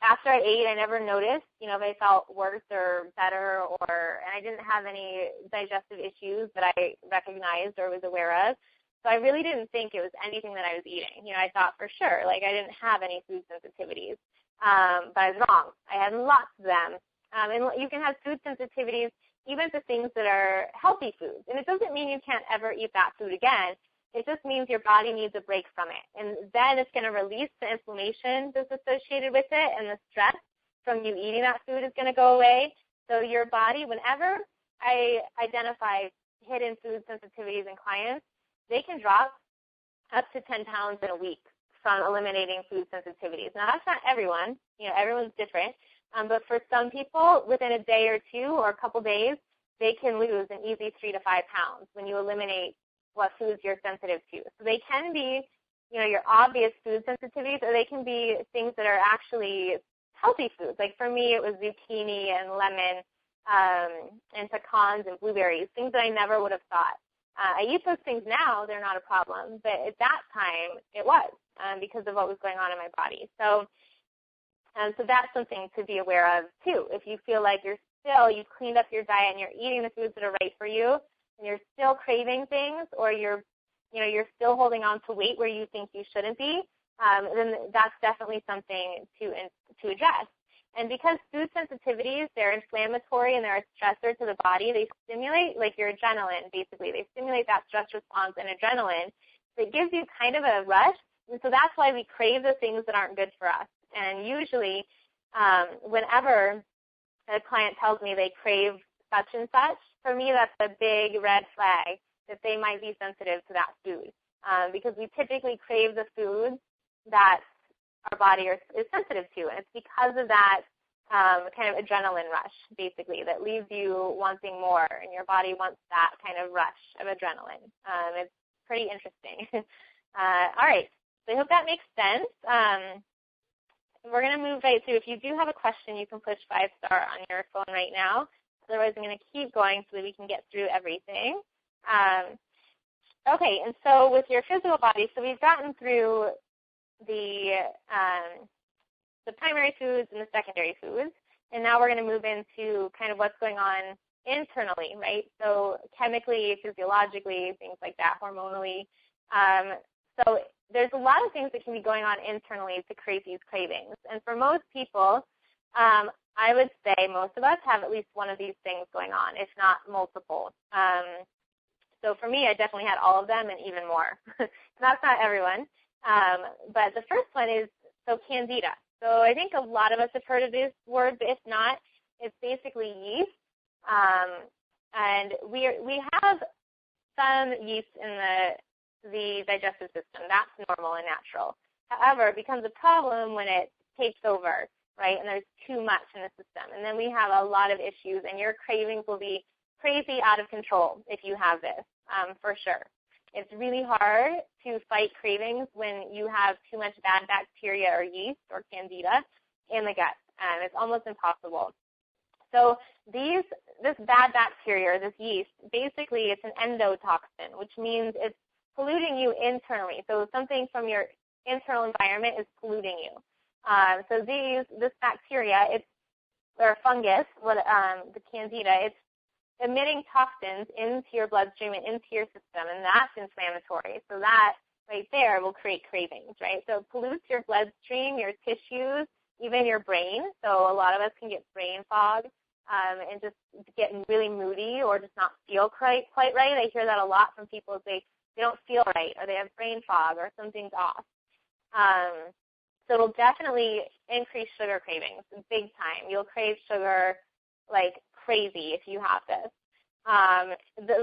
Speaker 1: after I ate, I never noticed, if I felt worse or better, and I didn't have any digestive issues that I recognized or was aware of. So I really didn't think it was anything that I was eating. I thought for sure, I didn't have any food sensitivities. But I was wrong. I had lots of them. And you can have food sensitivities even to things that are healthy foods. And it doesn't mean you can't ever eat that food again. It just means your body needs a break from it. And then it's going to release the inflammation that's associated with it, and the stress from you eating that food is going to go away. So your body, whenever I identify hidden food sensitivities in clients, they can drop up to 10 pounds in a week from eliminating food sensitivities. Now, that's not everyone. Everyone's different. But for some people, within a day or two or a couple days, they can lose an easy 3 to 5 pounds when you eliminate what foods you're sensitive to. So they can be, your obvious food sensitivities, or they can be things that are actually healthy foods. Like for me, it was zucchini and lemon and pecans and blueberries, things that I never would have thought. I eat those things now, they're not a problem, but at that time it was because of what was going on in my body. So that's something to be aware of too. If you feel like you've cleaned up your diet and you're eating the foods that are right for you, and you're still craving things, or you're still holding on to weight where you think you shouldn't be, then that's definitely something to address. And because food sensitivities, they're inflammatory and they're a stressor to the body, they stimulate like your adrenaline, basically. They stimulate that stress response and adrenaline. So it gives you kind of a rush. And so that's why we crave the things that aren't good for us. And usually whenever a client tells me they crave such and such, for me that's a big red flag that they might be sensitive to that food. Because we typically crave the foods that our body is sensitive to. And it's because of that kind of adrenaline rush, basically, that leaves you wanting more, and your body wants that kind of rush of adrenaline. It's pretty interesting. All right. So I hope that makes sense. We're going to move right through. If you do have a question, you can push 5-star on your phone right now. Otherwise, I'm going to keep going so that we can get through everything. Okay, and so with your physical body, so we've gotten through the primary foods and the secondary foods, and now we're going to move into kind of what's going on internally, right? So chemically, physiologically, things like that, hormonally. So there's a lot of things that can be going on internally to create these cravings. And for most people, I would say most of us have at least one of these things going on, if not multiple. So for me, I definitely had all of them and even more. That's not everyone. But the first one is candida. So I think a lot of us have heard of this word, but if not, it's basically yeast. And we have some yeast in the digestive system. That's normal and natural. However, it becomes a problem when it takes over, right, and there's too much in the system. And then we have a lot of issues, and your cravings will be crazy out of control if you have this, for sure. It's really hard to fight cravings when you have too much bad bacteria or yeast or candida in the gut. It's almost impossible. So this bad bacteria, or this yeast, basically it's an endotoxin, which means it's polluting you internally. So something from your internal environment is polluting you. So this bacteria, or fungus, the candida, it's emitting toxins into your bloodstream and into your system, and that's inflammatory. So that right there will create cravings, right? So it pollutes your bloodstream, your tissues, even your brain. So a lot of us can get brain fog and just get really moody or just not feel quite right. I hear that a lot from people. They don't feel right, or they have brain fog, or something's off. So it'll definitely increase sugar cravings big time. You'll crave sugar like crazy if you have this.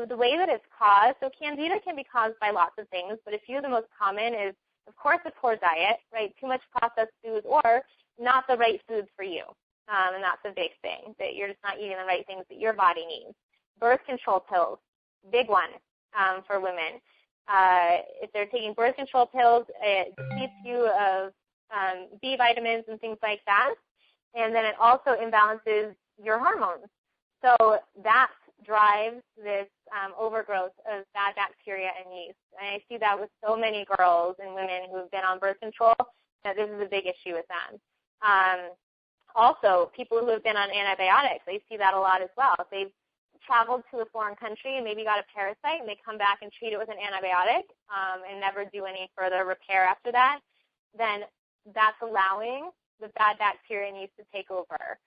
Speaker 1: The way that it's caused, so candida can be caused by lots of things, but a few of the most common is, of course, a poor diet, right? Too much processed foods, or not the right foods for you. And that's a big thing, that you're just not eating the right things that your body needs. Birth control pills, big one for women. If they're taking birth control pills, it depletes you of B vitamins and things like that. And then it also imbalances your hormones. So that drives this overgrowth of bad bacteria and yeast. And I see that with so many girls and women who have been on birth control, that this is a big issue with them. Also, people who have been on antibiotics, they see that a lot as well. If they've traveled to a foreign country and maybe got a parasite, and they come back and treat it with an antibiotic and never do any further repair after that, then that's allowing the bad bacteria and yeast to take over.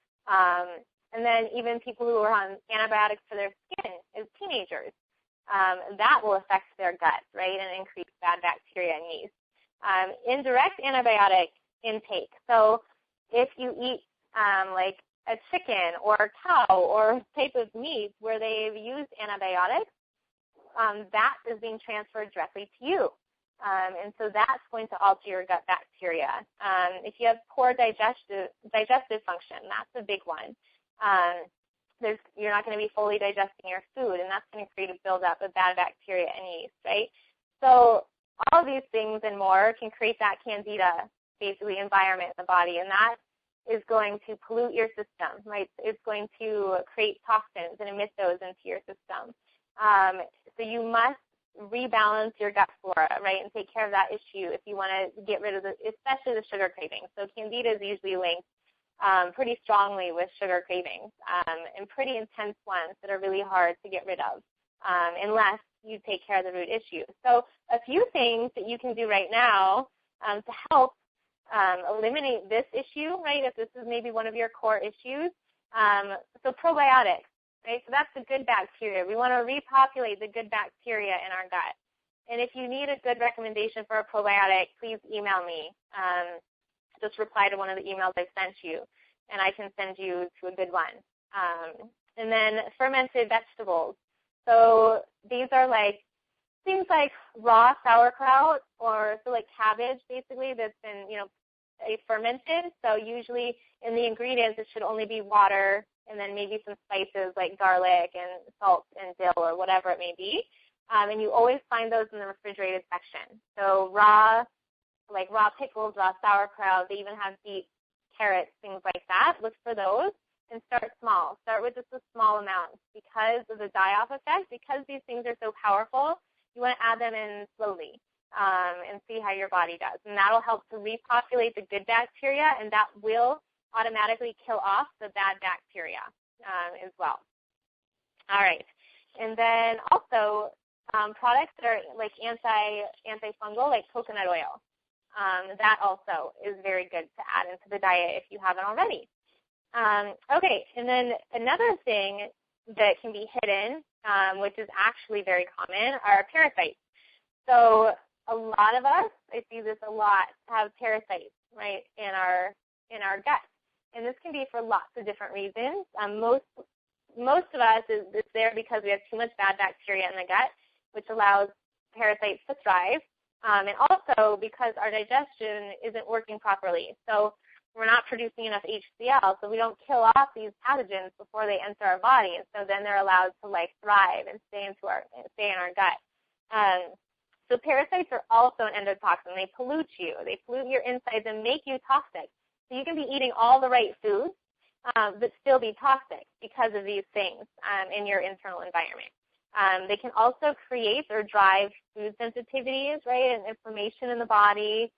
Speaker 1: And then even people who are on antibiotics for their skin as teenagers, that will affect their gut, right, and increase bad bacteria and yeast. Indirect antibiotic intake. So if you eat like a chicken or a cow or type of meat where they've used antibiotics, that is being transferred directly to you. And so that's going to alter your gut bacteria. If you have poor digestive function, that's a big one. You're not going to be fully digesting your food, and that's going to create a buildup of bad bacteria and yeast, right? So all of these things and more can create that candida, basically, environment in the body, and that is going to pollute your system, right? It's going to create toxins and emit those into your system. So you must rebalance your gut flora, right, and take care of that issue if you want to get rid of especially the sugar cravings. So candida is usually linked pretty strongly with sugar cravings and pretty intense ones that are really hard to get rid of unless you take care of the root issue. So a few things that you can do right now to help eliminate this issue, right, if this is maybe one of your core issues. So probiotics, right, so that's the good bacteria. We want to repopulate the good bacteria in our gut. And if you need a good recommendation for a probiotic, please email me. Just reply to one of the emails I sent you, and I can send you to a good one. And then fermented vegetables. So these are like things like raw sauerkraut or so like cabbage, basically, that's been, fermented. So usually in the ingredients, it should only be water and then maybe some spices like garlic and salt and dill or whatever it may be. And you always find those in the refrigerated section. So raw pickles, raw sauerkraut, they even have beets, carrots, things like that. Look for those and start small. Start with just a small amount because of the die-off effect. Because these things are so powerful, you want to add them in slowly and see how your body does. And that will help to repopulate the good bacteria, and that will automatically kill off the bad bacteria as well. All right. And then also products that are like antifungal, like coconut oil. That also is very good to add into the diet if you haven't already. Okay, and then another thing that can be hidden, which is actually very common, are parasites. So a lot of us, I see this a lot, have parasites, right, in our gut. And this can be for lots of different reasons. Most of us, it's there because we have too much bad bacteria in the gut, which allows parasites to thrive. And also because our digestion isn't working properly. So we're not producing enough HCl, so we don't kill off these pathogens before they enter our body. And so then they're allowed to thrive and stay in our gut. So parasites are also an endotoxin. They pollute you. They pollute your insides and make you toxic. So you can be eating all the right foods, but still be toxic because of these things in your internal environment. They can also create or drive food sensitivities, right, and inflammation in the body,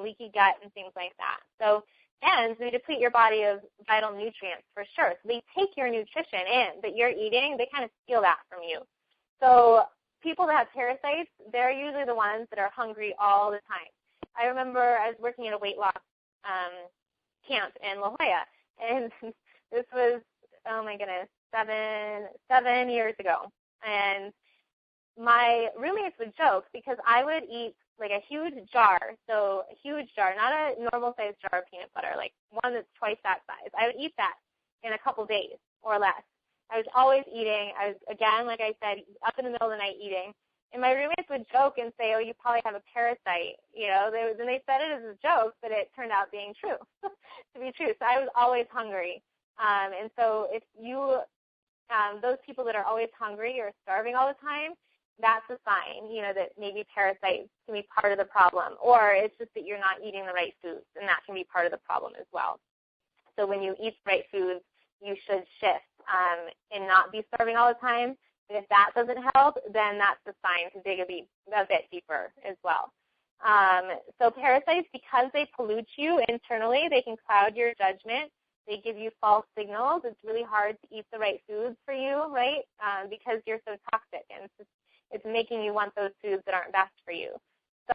Speaker 1: leaky gut, and things like that. So, and they deplete your body of vital nutrients for sure. So they take your nutrition in that you're eating, they kind of steal that from you. So people that have parasites, they're usually the ones that are hungry all the time. I remember I was working at a weight loss camp in La Jolla, and this was, oh my goodness, seven years ago. And my roommates would joke because I would eat like a huge jar, not a normal sized jar of peanut butter, like one that's twice that size. I would eat that in a couple days or less. I was always eating. I was, again, like I said, up in the middle of the night eating. And my roommates would joke and say, oh, you probably have a parasite. And they said it as a joke, but it turned out being true, to be true. So I was always hungry. And so if you those people that are always hungry or starving all the time, that's a sign, that maybe parasites can be part of the problem, or it's just that you're not eating the right foods, and that can be part of the problem as well. So when you eat the right foods, you should shift and not be starving all the time. And if that doesn't help, then that's a sign to dig a bit deeper as well. So parasites, because they pollute you internally, they can cloud your judgment. They give you false signals. It's really hard to eat the right foods for you, right, because you're so toxic, and it's making you want those foods that aren't best for you.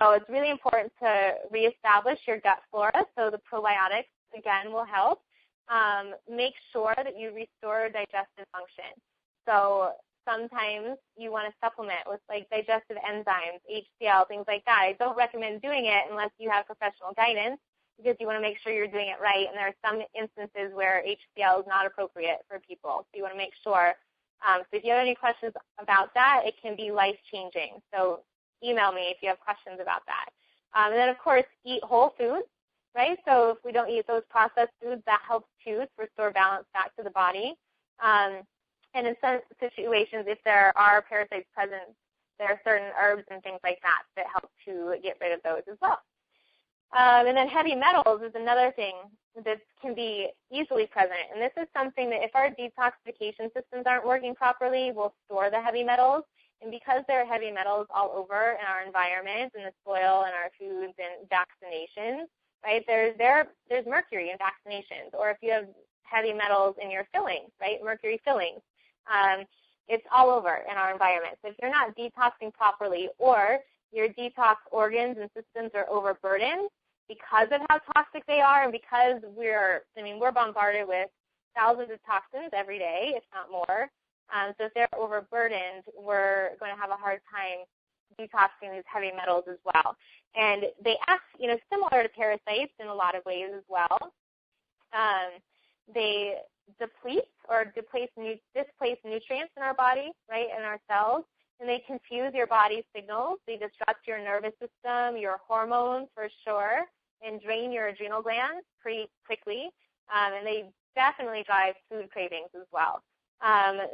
Speaker 1: So it's really important to reestablish your gut flora. So the probiotics, again, will help. make sure that you restore digestive function. So sometimes you want to supplement with like digestive enzymes, HCl, things like that. I don't recommend doing it unless you have professional guidance because you want to make sure you're doing it right. And there are some instances where HCl is not appropriate for people. So you want to make sure. So if you have any questions about that, it can be life-changing. So email me if you have questions about that. And then, of course, eat whole foods, right? So if we don't eat those processed foods, that helps too to restore balance back to the body. And in some situations, if there are parasites present, there are certain herbs and things like that that help to get rid of those as well. And then heavy metals is another thing that can be easily present. And this is something that if our detoxification systems aren't working properly, we'll store the heavy metals. And because there are heavy metals all over in our environment, in the soil, and our foods, and vaccinations, right, there's mercury in vaccinations. Or if you have heavy metals in your fillings, right, mercury fillings, it's all over in our environment. So if you're not detoxing properly or your detox organs and systems are overburdened because of how toxic they are and because we're bombarded with thousands of toxins every day, if not more. So if they're overburdened, we're going to have a hard time detoxing these heavy metals as well. And they act, similar to parasites in a lot of ways as well. They deplete or displace nutrients in our body, right, in our cells, and they confuse your body's signals. They disrupt your nervous system, your hormones for sure, and drain your adrenal glands pretty quickly, and they definitely drive food cravings as well.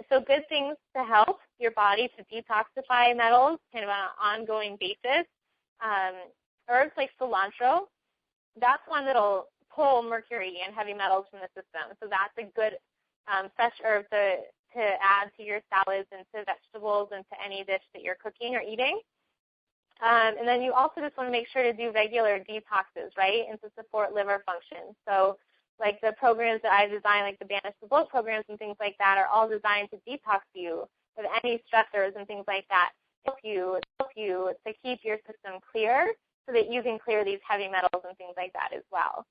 Speaker 1: So good things to help your body to detoxify metals kind of on an ongoing basis. Herbs like cilantro, that's one that'll pull mercury and heavy metals from the system. So that's a good fresh herb to add to your salads and to vegetables and to any dish that you're cooking or eating. And then you also just want to make sure to do regular detoxes, right, and to support liver function. So like the programs that I designed, like the Banish the Bloat programs and things like that, are all designed to detox you of any stressors and things like that, help you to keep your system clear so that you can clear these heavy metals and things like that as well.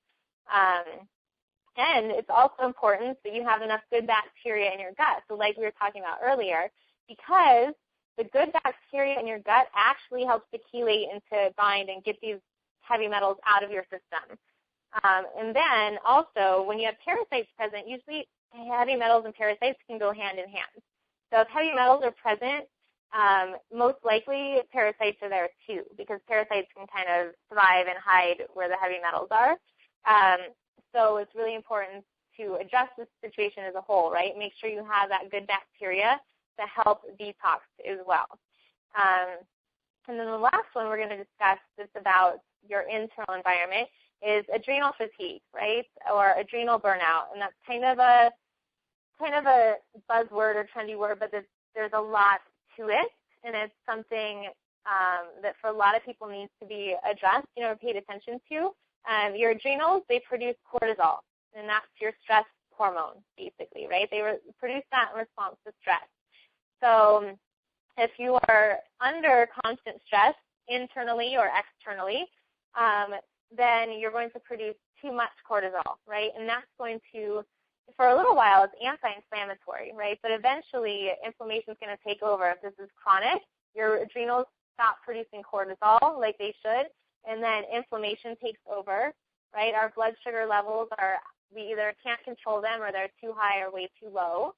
Speaker 1: And it's also important that you have enough good bacteria in your gut. So like we were talking about earlier, because the good bacteria in your gut actually helps to chelate and to bind and get these heavy metals out of your system. And then also, when you have parasites present, usually heavy metals and parasites can go hand in hand. So if heavy metals are present, most likely parasites are there too, because parasites can kind of thrive and hide where the heavy metals are. So it's really important to address the situation as a whole, right? Make sure you have that good bacteria to help detox as well. And then the last one we're going to discuss that's about your internal environment is adrenal fatigue, right, or adrenal burnout. And that's kind of a buzzword or trendy word, but there's a lot to it, and it's something that for a lot of people needs to be addressed, or paid attention to. Your adrenals, they produce cortisol, and that's your stress hormone, basically, right? They produce that in response to stress. So if you are under constant stress internally or externally, then you're going to produce too much cortisol, right? And that's going to, for a little while, it's anti-inflammatory, right? But eventually, inflammation is going to take over. If this is chronic, your adrenals stop producing cortisol like they should, and then inflammation takes over, right? Our blood sugar levels we either can't control them or they're too high or way too low.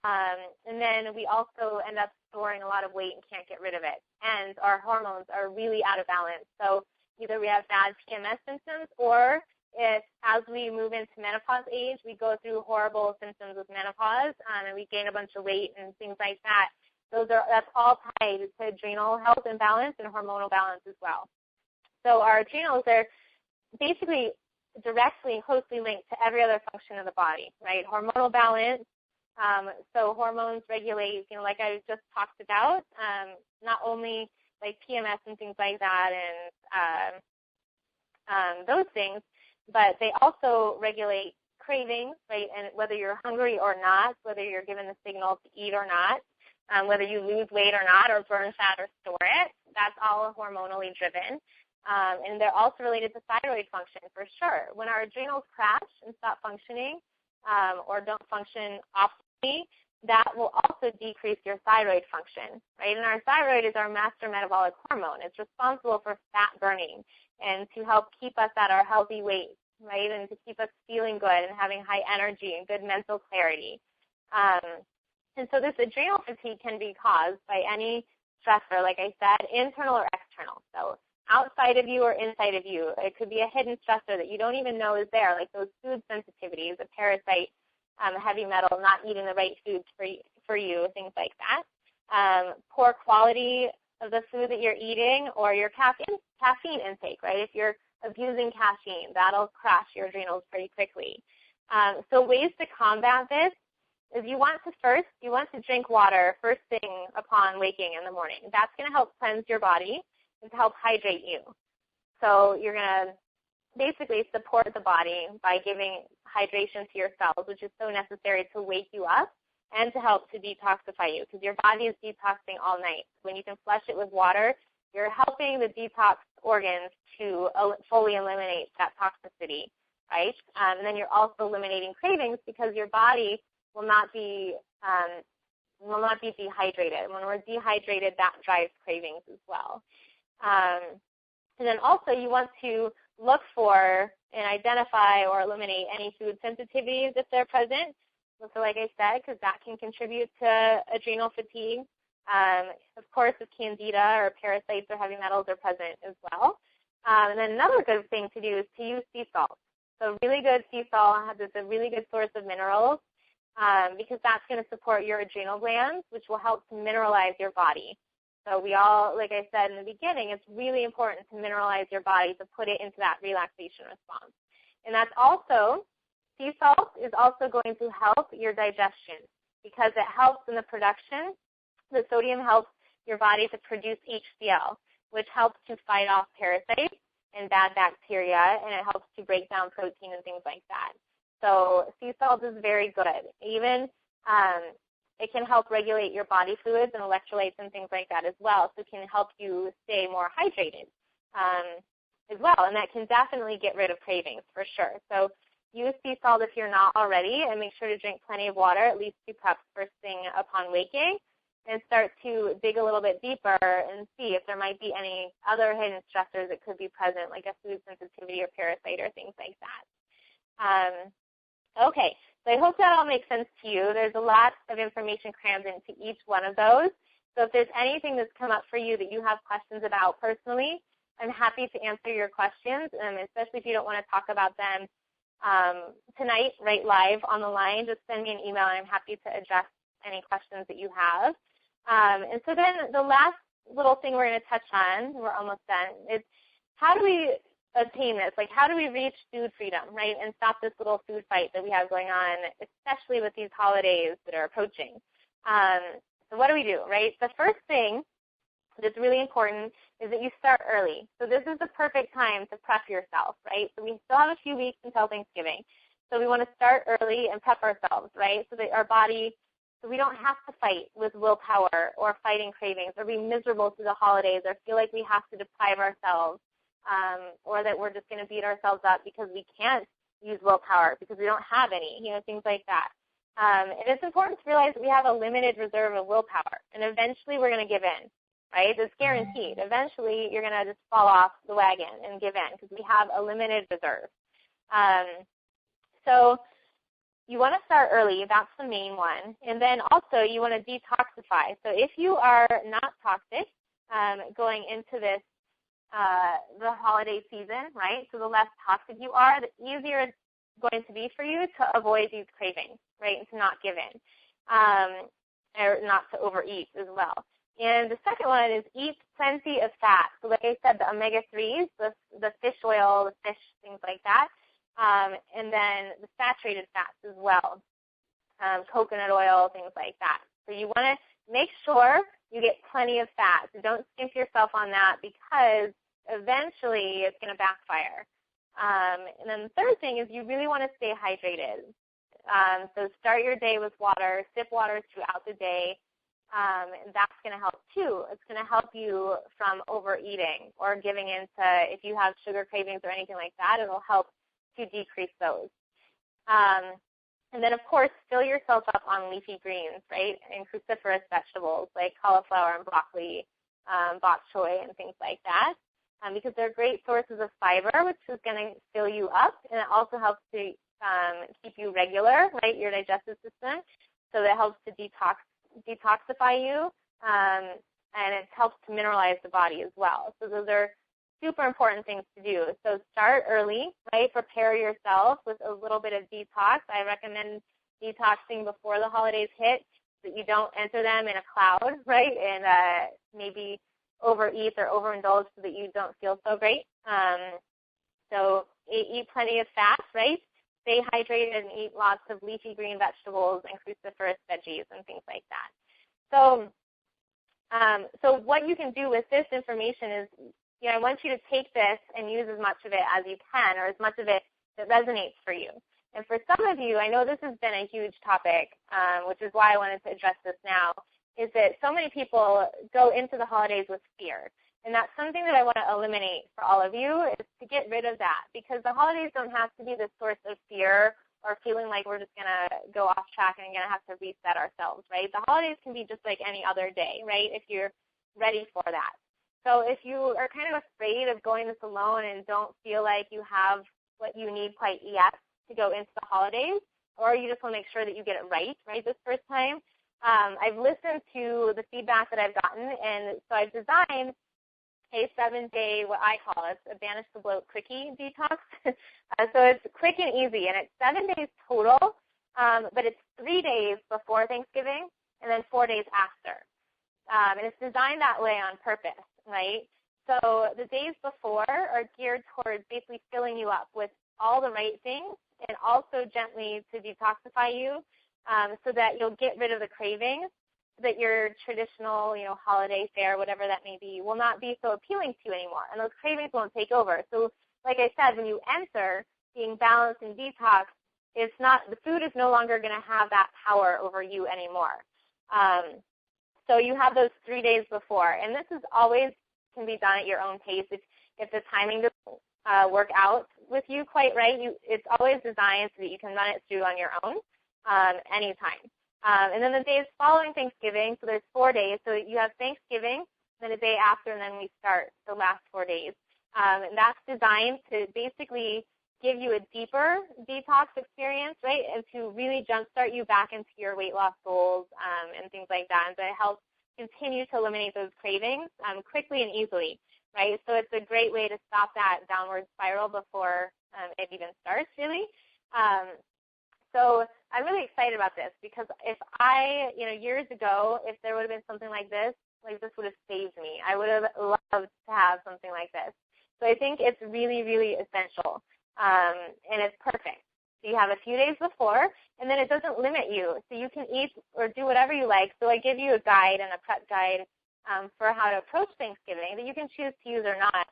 Speaker 1: And then we also end up storing a lot of weight and can't get rid of it. And our hormones are really out of balance. So either we have bad PMS symptoms, or if as we move into menopause age, we go through horrible symptoms with menopause, and we gain a bunch of weight and things like that. That's all tied to adrenal health and balance and hormonal balance as well. So our adrenals are basically directly and closely linked to every other function of the body, right? Hormonal balance. So hormones regulate, like I just talked about, not only like PMS and things like that and those things, but they also regulate cravings, right? And whether you're hungry or not, whether you're given the signal to eat or not, whether you lose weight or not, or burn fat or store it, that's all hormonally driven. And they're also related to thyroid function for sure. When our adrenals crash and stop functioning, or don't function optimally, that will also decrease your thyroid function, right? And our thyroid is our master metabolic hormone. It's responsible for fat burning and to help keep us at our healthy weight, right, and to keep us feeling good and having high energy and good mental clarity. And so this adrenal fatigue can be caused by any stressor, like I said, internal or external. So outside of you or inside of you. It could be a hidden stressor that you don't even know is there, like those food sensitivities, a parasite, heavy metal, not eating the right foods for you, things like that. Poor quality of the food that you're eating, or your caffeine intake, right? If you're abusing caffeine, that'll crash your adrenals pretty quickly. So ways to combat this is you want to drink water first thing upon waking in the morning. That's going to help cleanse your body and to help hydrate you. So you're going to basically support the body by giving hydration to your cells, which is so necessary to wake you up and to help to detoxify you, because your body is detoxing all night. When you can flush it with water, you're helping the detox organs to fully eliminate that toxicity, right? And then you're also eliminating cravings because your body will not be dehydrated. When we're dehydrated, that drives cravings as well. And then also you want to look for and identify or eliminate any food sensitivities if they're present. So like I said, because that can contribute to adrenal fatigue. Of course, if candida or parasites or heavy metals are present as well. And then another good thing to do is to use sea salt. So really good sea salt is a really good source of minerals because that's going to support your adrenal glands, which will help to mineralize your body. So we all, like I said in the beginning, it's really important to mineralize your body to put it into that relaxation response. And that's also, sea salt is also going to help your digestion because it helps in the production. The sodium helps your body to produce HCl, which helps to fight off parasites and bad bacteria, and it helps to break down protein and things like that. So sea salt is very good. Even it can help regulate your body fluids and electrolytes and things like that as well, so it can help you stay more hydrated as well, and that can definitely get rid of cravings for sure. So use sea salt if you're not already, and make sure to drink plenty of water, at least 2 cups first thing upon waking, and start to dig a little bit deeper and see if there might be any other hidden stressors that could be present, like a food sensitivity or parasite or things like that. Okay, so I hope that all makes sense to you. There's a lot of information crammed into each one of those. So if there's anything that's come up for you that you have questions about personally, I'm happy to answer your questions, especially if you don't want to talk about them tonight, right live on the line. Just send me an email, and I'm happy to address any questions that you have. And so then the last little thing we're going to touch on, we're almost done, is how do we obtain this? Like, how do we reach food freedom, right, and stop this little food fight that we have going on, especially with these holidays that are approaching? So what do we do, right? The first thing that's really important is that you start early. So this is the perfect time to prep yourself, right? So we still have a few weeks until Thanksgiving. So we want to start early and prep ourselves, right, so that our body, so we don't have to fight with willpower or fighting cravings or be miserable through the holidays or feel like we have to deprive ourselves or that we're just going to beat ourselves up because we can't use willpower because we don't have any, things like that. And it's important to realize that we have a limited reserve of willpower, and eventually we're going to give in, right? It's guaranteed. Eventually you're going to just fall off the wagon and give in because we have a limited reserve. So you want to start early. That's the main one. And then also you want to detoxify. So if you are not toxic going into this, the holiday season, right, so the less toxic you are, the easier it's going to be for you to avoid these cravings, right, and to not give in or not to overeat as well. And the second one is eat plenty of fat. So like I said, the omega-3s, the fish oil, the fish, things like that. And then the saturated fats as well, coconut oil, things like that. So you want to make sure you get plenty of fat. So don't skimp yourself on that because eventually it's going to backfire. And then the third thing is you really want to stay hydrated. So start your day with water, sip water throughout the day. And that's going to help too. It's going to help you from overeating or giving into, if you have sugar cravings or anything like that, it'll help to decrease those. And then, of course, fill yourself up on leafy greens, right, and cruciferous vegetables like cauliflower and broccoli, bok choy, and things like that, because they're great sources of fiber, which is going to fill you up, and it also helps to keep you regular, right, your digestive system, so that helps to detoxify you, and it helps to mineralize the body as well. So those are super important things to do. So start early, right? Prepare yourself with a little bit of detox. I recommend detoxing before the holidays hit so that you don't enter them in a cloud, right? And maybe overeat or overindulge so that you don't feel so great. So eat plenty of fat, right? Stay hydrated and eat lots of leafy green vegetables and cruciferous veggies and things like that. So what you can do with this information is, I want you to take this and use as much of it as you can, or as much of it that resonates for you. And for some of you, I know this has been a huge topic, which is why I wanted to address this now, is that so many people go into the holidays with fear. And that's something that I want to eliminate for all of you, is to get rid of that, because the holidays don't have to be the source of fear or feeling like we're just going to go off track and going to have to reset ourselves, right? The holidays can be just like any other day, right, if you're ready for that. So if you are kind of afraid of going this alone and don't feel like you have what you need quite yet to go into the holidays, or you just want to make sure that you get it right this first time, I've listened to the feedback that I've gotten, and so I've designed a 7-day, what I call it, a Banish the Bloat Quickie detox. So it's quick and easy, and it's 7 days total, but it's 3 days before Thanksgiving and then 4 days after. And it's designed that way on purpose, right? So the days before are geared towards basically filling you up with all the right things and also gently to detoxify you, so that you'll get rid of the cravings, so that your traditional, holiday fare, whatever that may be, will not be so appealing to you anymore, and those cravings won't take over. So like I said, when you enter being balanced and detox, the food is no longer going to have that power over you anymore. So you have those 3 days before, and this is always can be done at your own pace. If the timing doesn't work out with you quite right, it's always designed so that you can run it through on your own anytime. And then the days following Thanksgiving, so there's 4 days. So you have Thanksgiving, then a day after, and then we start the last 4 days. And that's designed to basically give you a deeper detox experience, right, and to really jumpstart you back into your weight loss goals and things like that, and to help continue to eliminate those cravings quickly and easily, right? So it's a great way to stop that downward spiral before it even starts, really. So I'm really excited about this, because if years ago, if there would have been something like this would have saved me. I would have loved to have something like this. So I think it's really, really essential, and it's perfect. So you have a few days before, and then it doesn't limit you. So you can eat or do whatever you like. So I give you a guide and a prep guide for how to approach Thanksgiving that you can choose to use or not.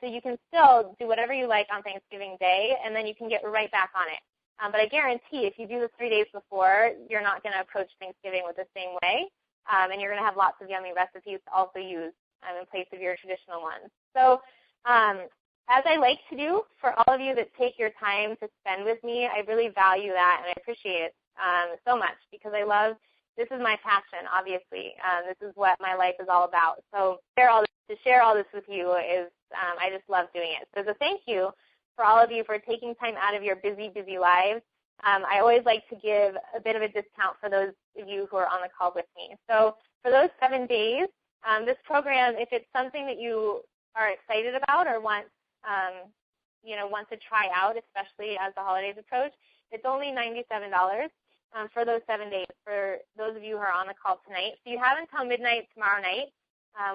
Speaker 1: So you can still do whatever you like on Thanksgiving Day, and then you can get right back on it. But I guarantee if you do this 3 days before, you're not going to approach Thanksgiving with the same way, and you're going to have lots of yummy recipes to also use in place of your traditional ones. So as I like to do for all of you that take your time to spend with me, I really value that, and I appreciate it so much, because this is my passion, obviously. This is what my life is all about. So to share all this with you is, I just love doing it. So the thank you for all of you for taking time out of your busy, busy lives. I always like to give a bit of a discount for those of you who are on the call with me. So for those 7 days, this program, if it's something that you are excited about or want to try out, especially as the holidays approach, it's only $97 for those 7 days for those of you who are on the call tonight. So you have until midnight tomorrow night,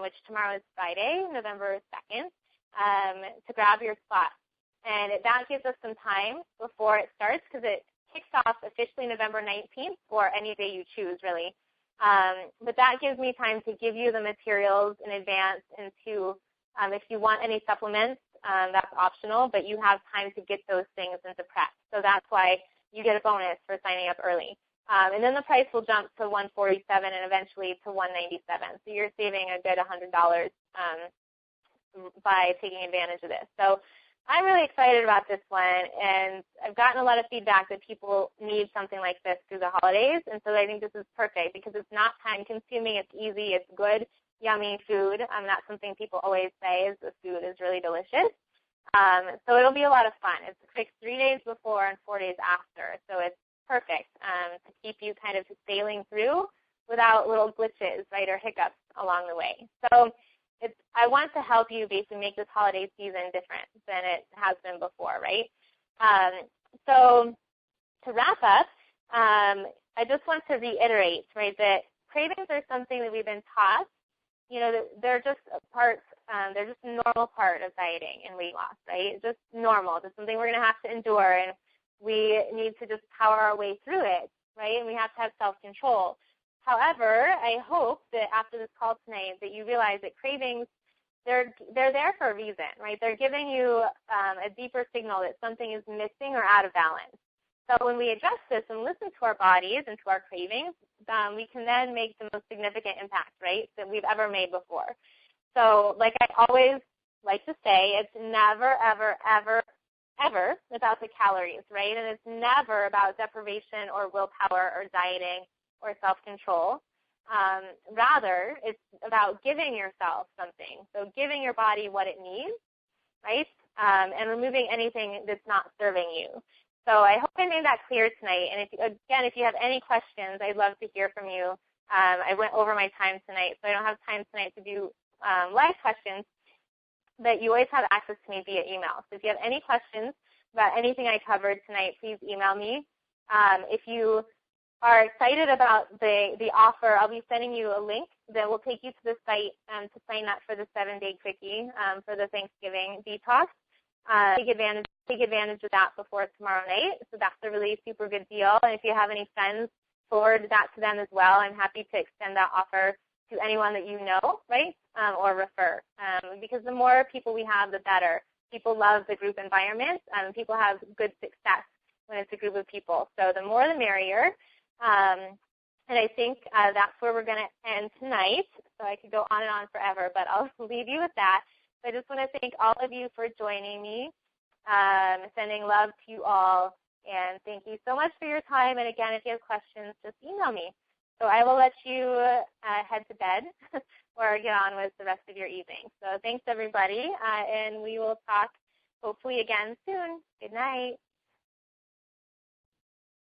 Speaker 1: which tomorrow is Friday, November 2nd, to grab your spot. And that gives us some time before it starts, because it kicks off officially November 19th, or any day you choose, really. But that gives me time to give you the materials in advance, and to, if you want any supplements, that's optional, but you have time to get those things into prep. So that's why you get a bonus for signing up early. And then the price will jump to $147 and eventually to $197. So you're saving a good $100 by taking advantage of this. So I'm really excited about this one, and I've gotten a lot of feedback that people need something like this through the holidays, and so I think this is perfect because it's not time-consuming, it's easy, it's good, yummy food. That's something people always say is the food is really delicious. So it'll be a lot of fun. It's a quick 3 days before and 4 days after, so it's perfect to keep you kind of sailing through without little glitches, right, or hiccups along the way. So I want to help you basically make this holiday season different than it has been before, right? So to wrap up, I just want to reiterate, right, that cravings are something that we've been taught. You know, they're just they're just a normal part of dieting and weight loss, right? It's just normal. It's something we're going to have to endure, and we need to just power our way through it, right? And we have to have self-control. However, I hope that after this call tonight that you realize that cravings, they're there for a reason, right? They're giving you a deeper signal that something is missing or out of balance. So when we address this and listen to our bodies and to our cravings, we can then make the most significant impact, right, that we've ever made before. So like I always like to say, it's never, ever, ever, ever about the calories, right? And it's never about deprivation or willpower or dieting or self-control. Rather, it's about giving yourself something. So giving your body what it needs, right, and removing anything that's not serving you. So I hope I made that clear tonight. And if you have any questions, I'd love to hear from you. I went over my time tonight, so I don't have time tonight to do live questions, but you always have access to me via email. So if you have any questions about anything I covered tonight, please email me. If you are excited about the offer, I'll be sending you a link that will take you to the site to sign up for the 7-day quickie for the Thanksgiving detox. Take advantage of that before tomorrow night. So that's a really super good deal. And if you have any friends, forward that to them as well. I'm happy to extend that offer to anyone that you know, right, or refer. Because the more people we have, the better. People love the group environment. People have good success when it's a group of people. So the more the merrier. And I think that's where we're going to end tonight. So I could go on and on forever, but I'll leave you with that. So I just want to thank all of you for joining me, sending love to you all, and thank you so much for your time. And again, if you have questions, just email me. So I will let you head to bed or get on with the rest of your evening. So thanks, everybody, and we will talk hopefully again soon. Good night.